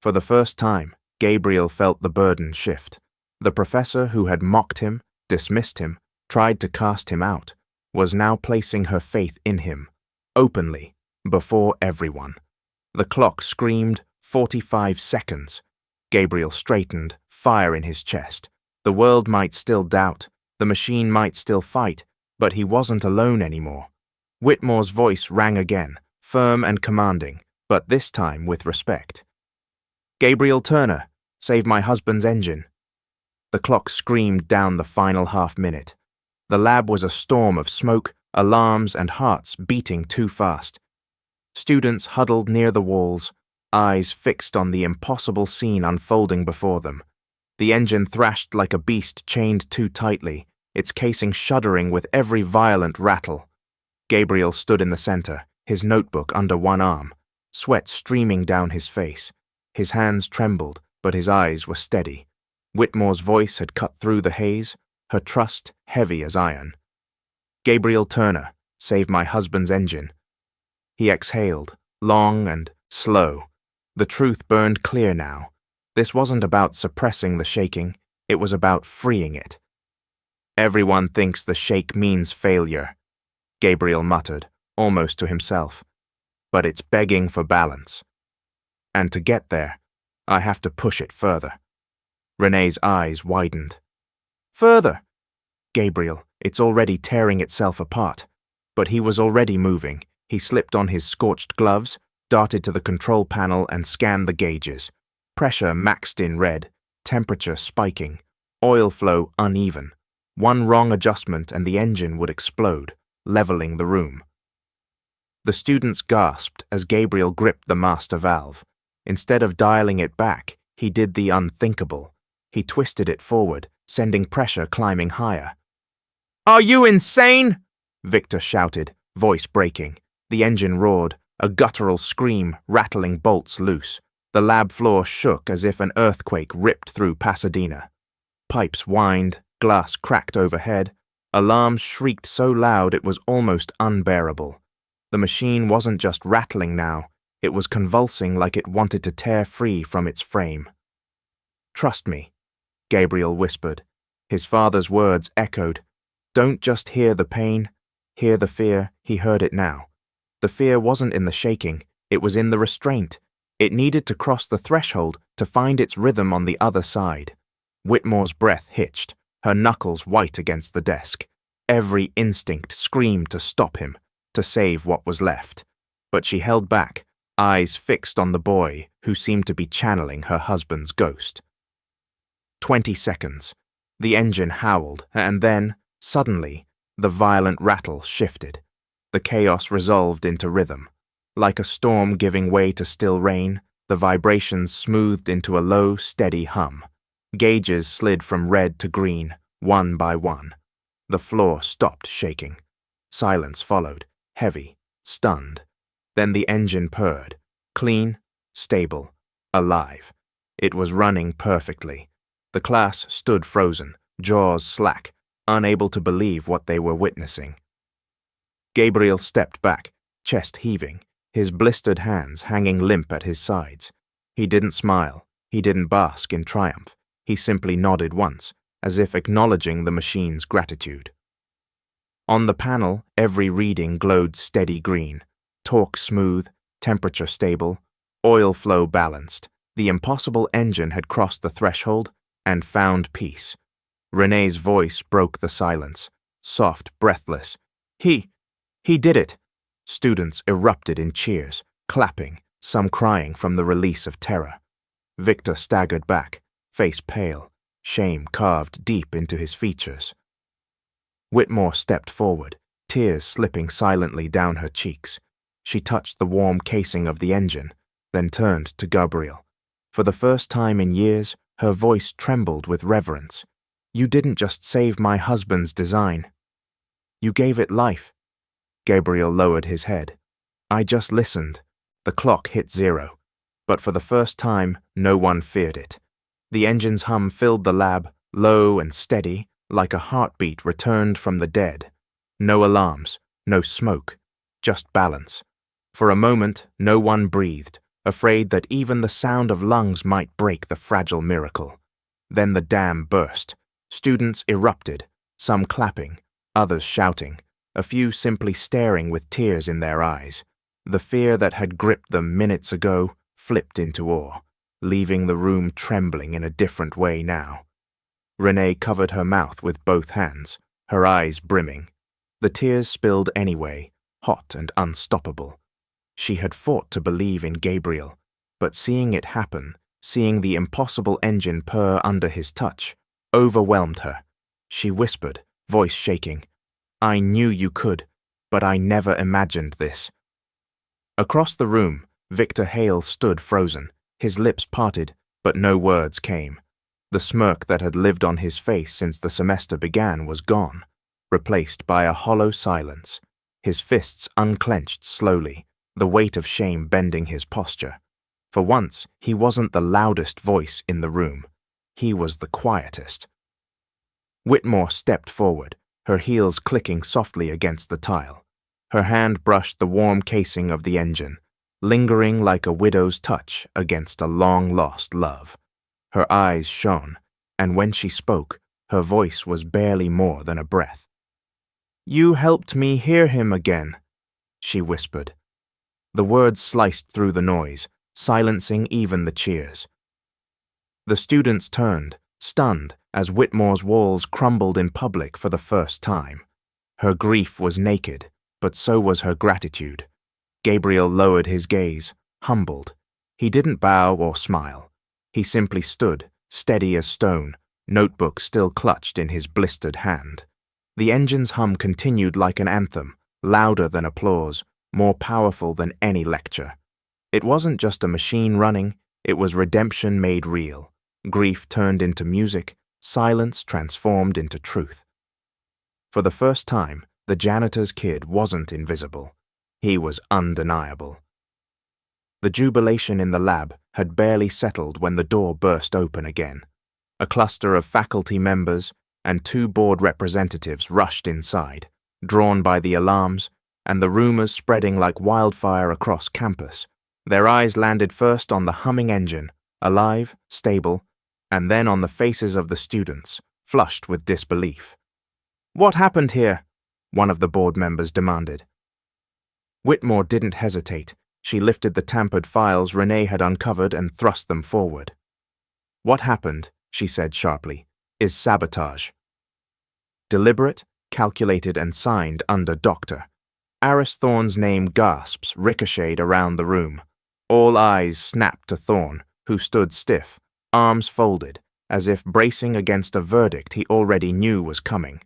For the first time, Gabriel felt the burden shift. The professor who had mocked him, dismissed him, tried to cast him out, was now placing her faith in him, openly, before everyone. The clock screamed 45 seconds. Gabriel straightened, fire in his chest. The world might still doubt, the machine might still fight, but he wasn't alone anymore. Whitmore's voice rang again, firm and commanding, but this time with respect. "Gabriel Turner, save my husband's engine." The clock screamed down the final half-minute. The lab was a storm of smoke, alarms, and hearts beating too fast. Students huddled near the walls, eyes fixed on the impossible scene unfolding before them. The engine thrashed like a beast chained too tightly, its casing shuddering with every violent rattle. Gabriel stood in the center, his notebook under one arm, sweat streaming down his face. His hands trembled, but his eyes were steady. Whitmore's voice had cut through the haze, her trust heavy as iron. "Gabriel Turner, save my husband's engine." He exhaled, long and slow. The truth burned clear now. This wasn't about suppressing the shaking, it was about freeing it. "Everyone thinks the shake means failure," Gabriel muttered, almost to himself. "But it's begging for balance. And to get there, I have to push it further." Renee's eyes widened. "Further?" "Gabriel, it's already tearing itself apart." But he was already moving. He slipped on his scorched gloves, darted to the control panel and scanned the gauges. Pressure maxed in red, temperature spiking, oil flow uneven. One wrong adjustment and the engine would explode, leveling the room. The students gasped as Gabriel gripped the master valve. Instead of dialing it back, he did the unthinkable. He twisted it forward, sending pressure climbing higher. "Are you insane?" Victor shouted, voice breaking. The engine roared, a guttural scream, rattling bolts loose. The lab floor shook as if an earthquake ripped through Pasadena. Pipes whined, glass cracked overhead. Alarms shrieked so loud it was almost unbearable. The machine wasn't just rattling now, it was convulsing like it wanted to tear free from its frame. "Trust me," Gabriel whispered. His father's words echoed. "Don't just hear the pain, hear the fear." He heard it now. The fear wasn't in the shaking, it was in the restraint. It needed to cross the threshold to find its rhythm on the other side. Whitmore's breath hitched, her knuckles white against the desk. Every instinct screamed to stop him, to save what was left. But she held back, eyes fixed on the boy who seemed to be channeling her husband's ghost. 20 seconds. The engine howled, and then, suddenly, the violent rattle shifted. The chaos resolved into rhythm. Like a storm giving way to still rain, the vibrations smoothed into a low, steady hum. Gauges slid from red to green, one by one. The floor stopped shaking. Silence followed, heavy, stunned. Then the engine purred, clean, stable, alive. It was running perfectly. The class stood frozen, jaws slack, unable to believe what they were witnessing. Gabriel stepped back, chest heaving, his blistered hands hanging limp at his sides. He didn't smile, he didn't bask in triumph. He simply nodded once, as if acknowledging the machine's gratitude. On the panel, every reading glowed steady green, torque smooth, temperature stable, oil flow balanced. The impossible engine had crossed the threshold and found peace. Renee's voice broke the silence, soft, breathless. He did it!" Students erupted in cheers, clapping, some crying from the release of terror. Victor staggered back, face pale, shame carved deep into his features. Whitmore stepped forward, tears slipping silently down her cheeks. She touched the warm casing of the engine, then turned to Gabriel. For the first time in years, her voice trembled with reverence. "You didn't just save my husband's design. You gave it life." Gabriel lowered his head. "I just listened." The clock hit 0. But for the first time, no one feared it. The engine's hum filled the lab, low and steady, like a heartbeat returned from the dead. No alarms, no smoke, just balance. For a moment, no one breathed, afraid that even the sound of lungs might break the fragile miracle. Then the dam burst. Students erupted, some clapping, others shouting, a few simply staring with tears in their eyes. The fear that had gripped them minutes ago flipped into awe, leaving the room trembling in a different way now. Renee covered her mouth with both hands, her eyes brimming. The tears spilled anyway, hot and unstoppable. She had fought to believe in Gabriel, but seeing it happen, seeing the impossible engine purr under his touch, overwhelmed her. She whispered, voice shaking, "I knew you could, but I never imagined this." Across the room, Victor Hale stood frozen, his lips parted, but no words came. The smirk that had lived on his face since the semester began was gone, replaced by a hollow silence. His fists unclenched slowly, the weight of shame bending his posture. For once, he wasn't the loudest voice in the room. He was the quietest. Whitmore stepped forward, her heels clicking softly against the tile. Her hand brushed the warm casing of the engine, lingering like a widow's touch against a long-lost love. Her eyes shone, and when she spoke, her voice was barely more than a breath. "You helped me hear him again," she whispered. The words sliced through the noise, silencing even the cheers. The students turned, stunned, as Whitmore's walls crumbled in public for the first time. Her grief was naked, but so was her gratitude. Gabriel lowered his gaze, humbled. He didn't bow or smile. He simply stood, steady as stone, notebook still clutched in his blistered hand. The engine's hum continued like an anthem, louder than applause, more powerful than any lecture. It wasn't just a machine running, it was redemption made real. Grief turned into music, silence transformed into truth. For the first time, the janitor's kid wasn't invisible. He was undeniable. The jubilation in the lab had barely settled when the door burst open again. A cluster of faculty members and 2 board representatives rushed inside, drawn by the alarms and the rumors spreading like wildfire across campus. Their eyes landed first on the humming engine, alive, stable, and then on the faces of the students, flushed with disbelief. "What happened here?" one of the board members demanded. Whitmore didn't hesitate. She lifted the tampered files Renee had uncovered and thrust them forward. "What happened," she said sharply, "is sabotage. Deliberate, calculated, and signed under Dr. Aris Thorne's name gasps ricocheted around the room. All eyes snapped to Thorne, who stood stiff, arms folded, as if bracing against a verdict he already knew was coming.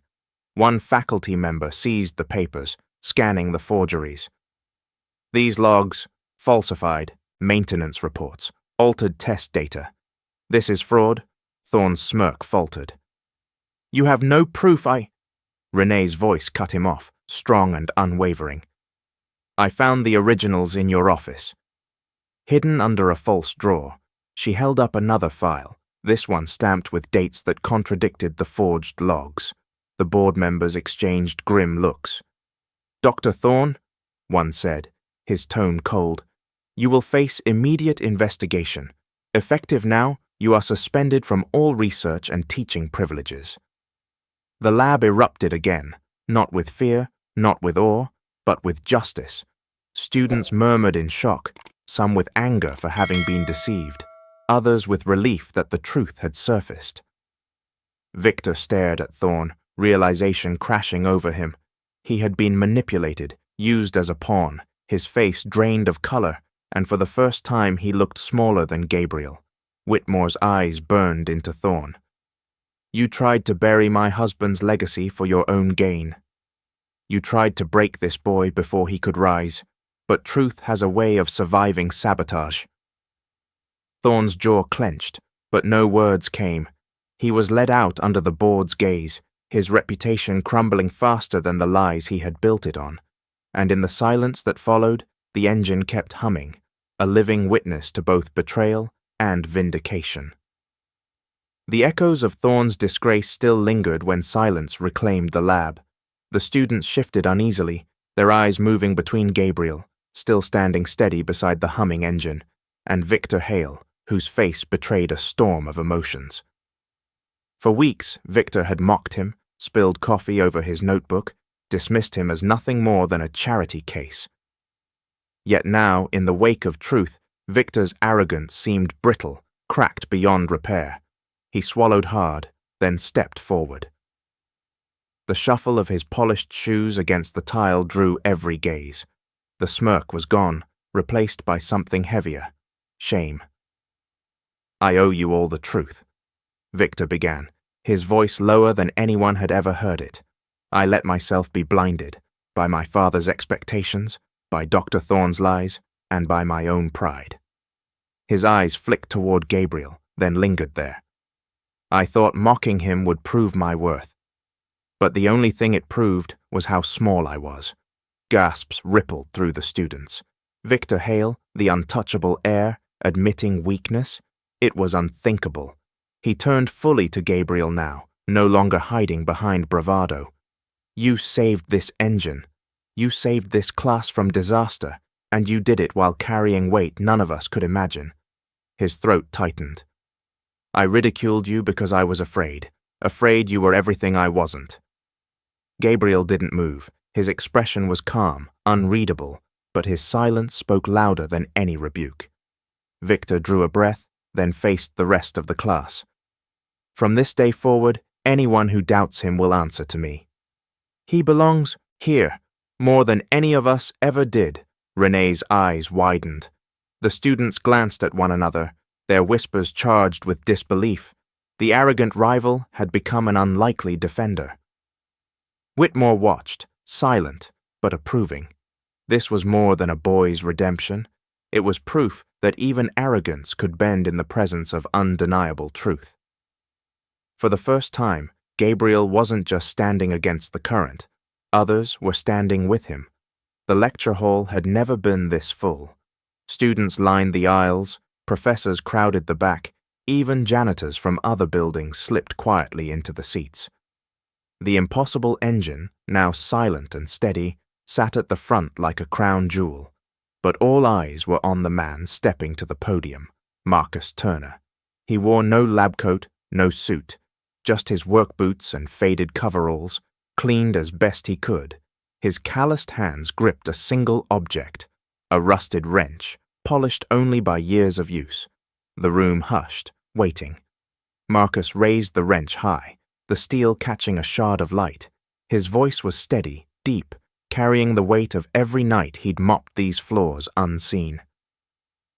One faculty member seized the papers, scanning the forgeries. "These logs, falsified, maintenance reports, altered test data. This is fraud," Thorne's smirk faltered. "You have no proof Renee's voice cut him off, strong and unwavering. "I found the originals in your office." Hidden under a false drawer, she held up another file, this one stamped with dates that contradicted the forged logs. The board members exchanged grim looks. "Dr. Thorne," one said, his tone cold, "you will face immediate investigation. Effective now, you are suspended from all research and teaching privileges." The lab erupted again, not with fear, not with awe, but with justice. Students murmured in shock, some with anger for having been deceived, others with relief that the truth had surfaced. Victor stared at Thorne, realization crashing over him. He had been manipulated, used as a pawn, his face drained of color, and for the first time he looked smaller than Gabriel. Whitmore's eyes burned into Thorne. "You tried to bury my husband's legacy for your own gain. You tried to break this boy before he could rise, but truth has a way of surviving sabotage." Thorne's jaw clenched, but no words came. He was led out under the board's gaze, his reputation crumbling faster than the lies he had built it on. And in the silence that followed, the engine kept humming, a living witness to both betrayal and vindication. The echoes of Thorne's disgrace still lingered when silence reclaimed the lab. The students shifted uneasily, their eyes moving between Gabriel, still standing steady beside the humming engine, and Victor Hale, whose face betrayed a storm of emotions. For weeks, Victor had mocked him, spilled coffee over his notebook, dismissed him as nothing more than a charity case. Yet now, in the wake of truth, Victor's arrogance seemed brittle, cracked beyond repair. He swallowed hard, then stepped forward. The shuffle of his polished shoes against the tile drew every gaze. The smirk was gone, replaced by something heavier: shame. "I owe you all the truth," Victor began, his voice lower than anyone had ever heard it. "I let myself be blinded by my father's expectations, by Dr. Thorne's lies, and by my own pride." His eyes flicked toward Gabriel, then lingered there. "I thought mocking him would prove my worth. But the only thing it proved was how small I was." Gasps rippled through the students. Victor Hale, the untouchable heir, admitting weakness? It was unthinkable. He turned fully to Gabriel now, no longer hiding behind bravado. "You saved this engine. You saved this class from disaster, and you did it while carrying weight none of us could imagine." His throat tightened. "I ridiculed you because I was afraid you were everything I wasn't." Gabriel didn't move. His expression was calm, unreadable, but his silence spoke louder than any rebuke. Victor drew a breath, then faced the rest of the class. "From this day forward, anyone who doubts him will answer to me. He belongs here, more than any of us ever did." Renee's eyes widened. The students glanced at one another, their whispers charged with disbelief. The arrogant rival had become an unlikely defender. Whitmore watched, silent but approving. This was more than a boy's redemption. It was proof that even arrogance could bend in the presence of undeniable truth. For the first time, Gabriel wasn't just standing against the current. Others were standing with him. The lecture hall had never been this full. Students lined the aisles, professors crowded the back, even janitors from other buildings slipped quietly into the seats. The impossible engine, now silent and steady, sat at the front like a crown jewel. But all eyes were on the man stepping to the podium, Marcus Turner. He wore no lab coat, no suit, just his work boots and faded coveralls, cleaned as best he could. His calloused hands gripped a single object, a rusted wrench, polished only by years of use. The room hushed, waiting. Marcus raised the wrench high, the steel catching a shard of light. His voice was steady, deep, carrying the weight of every night he'd mopped these floors unseen.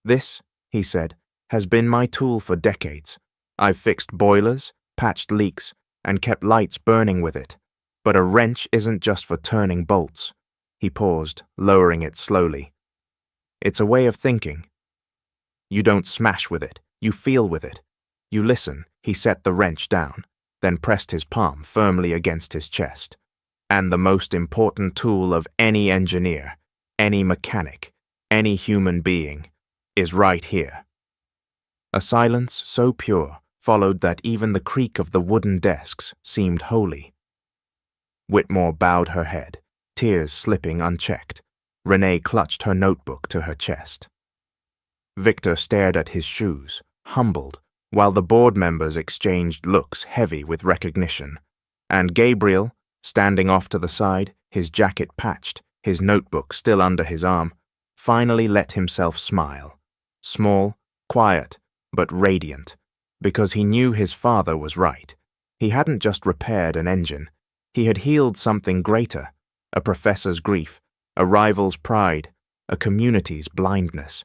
"This," he said, "has been my tool for decades. I've fixed boilers, patched leaks, and kept lights burning with it. But a wrench isn't just for turning bolts." He paused, lowering it slowly. "It's a way of thinking. You don't smash with it, you feel with it. You listen." He set the wrench down, then pressed his palm firmly against his chest. "And the most important tool of any engineer, any mechanic, any human being, is right here." A silence so pure followed that even the creak of the wooden desks seemed holy. Whitmore bowed her head, tears slipping unchecked. Renee clutched her notebook to her chest. Victor stared at his shoes, humbled, while the board members exchanged looks heavy with recognition. And Gabriel, standing off to the side, his jacket patched, his notebook still under his arm, finally let himself smile. Small, quiet, but radiant, because he knew his father was right. He hadn't just repaired an engine. He had healed something greater, a professor's grief, a rival's pride, a community's blindness.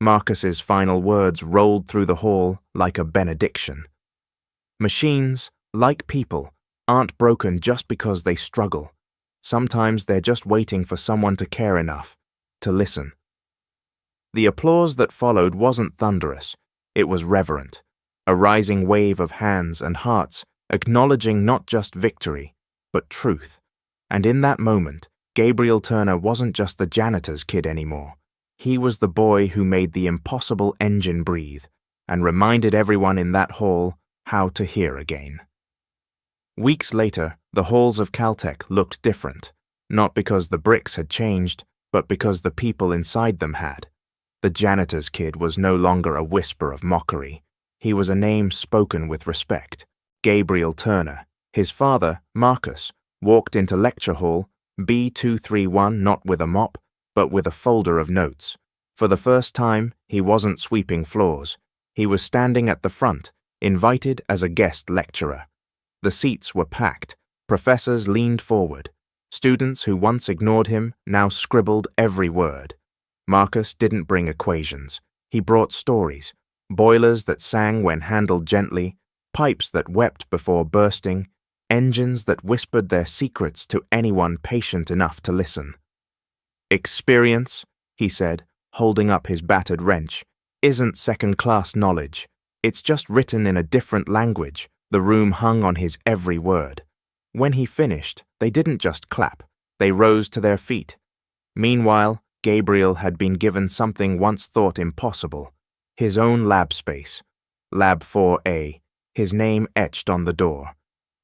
Marcus's final words rolled through the hall like a benediction. Machines, like people, aren't broken just because they struggle. Sometimes they're just waiting for someone to care enough, to listen. The applause that followed wasn't thunderous. It was reverent, a rising wave of hands and hearts, acknowledging not just victory, but truth. And in that moment, Gabriel Turner wasn't just the janitor's kid anymore. He was the boy who made the impossible engine breathe and reminded everyone in that hall how to hear again. Weeks later, the halls of Caltech looked different, not because the bricks had changed, but because the people inside them had. The janitor's kid was no longer a whisper of mockery. He was a name spoken with respect. Gabriel Turner. His father, Marcus, walked into lecture hall B231 not with a mop, but with a folder of notes. For the first time, he wasn't sweeping floors. He was standing at the front, invited as a guest lecturer. The seats were packed. Professors leaned forward. Students who once ignored him now scribbled every word. Marcus didn't bring equations. He brought stories. Boilers that sang when handled gently, pipes that wept before bursting, engines that whispered their secrets to anyone patient enough to listen. "Experience," he said, holding up his battered wrench, "isn't second-class knowledge. It's just written in a different language." The room hung on his every word. When he finished, they didn't just clap. They rose to their feet. Meanwhile, Gabriel had been given something once thought impossible. His own lab space. Lab 4A, his name etched on the door.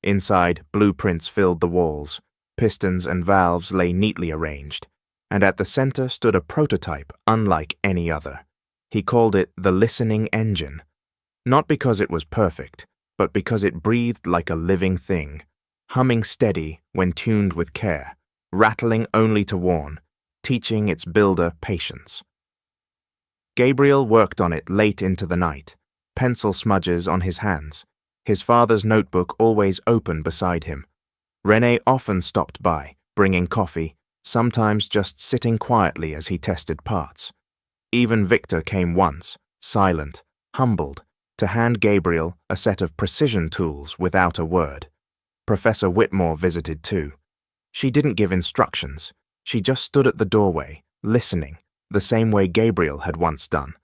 Inside, blueprints filled the walls. Pistons and valves lay neatly arranged. And at the center stood a prototype unlike any other. He called it the listening engine. Not because it was perfect, but because it breathed like a living thing, humming steady when tuned with care, rattling only to warn, teaching its builder patience. Gabriel worked on it late into the night, pencil smudges on his hands, his father's notebook always open beside him. René often stopped by, bringing coffee, sometimes just sitting quietly as he tested parts. Even Victor came once, silent, humbled, to hand Gabriel a set of precision tools without a word. Professor Whitmore visited too. She didn't give instructions. She just stood at the doorway, listening, the same way Gabriel had once done.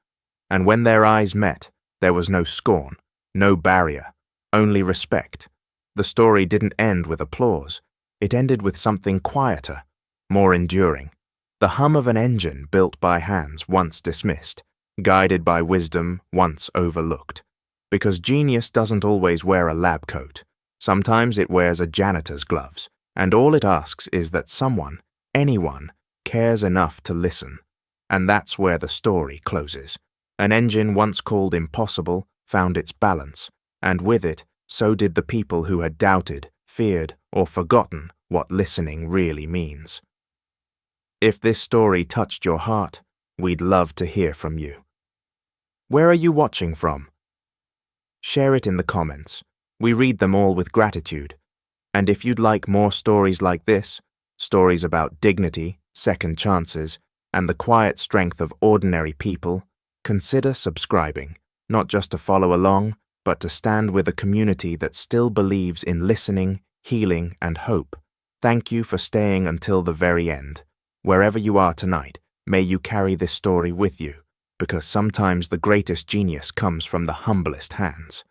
And when their eyes met, there was no scorn, no barrier, only respect. The story didn't end with applause. It ended with something quieter, more enduring. The hum of an engine built by hands once dismissed, guided by wisdom once overlooked. Because genius doesn't always wear a lab coat. Sometimes it wears a janitor's gloves, and all it asks is that someone, anyone, cares enough to listen. And that's where the story closes. An engine once called impossible found its balance, and with it, so did the people who had doubted, feared, or forgotten what listening really means. If this story touched your heart, we'd love to hear from you. Where are you watching from? Share it in the comments. We read them all with gratitude. And if you'd like more stories like this, stories about dignity, second chances, and the quiet strength of ordinary people, consider subscribing, not just to follow along, but to stand with a community that still believes in listening, healing, and hope. Thank you for staying until the very end. Wherever you are tonight, may you carry this story with you, because sometimes the greatest genius comes from the humblest hands.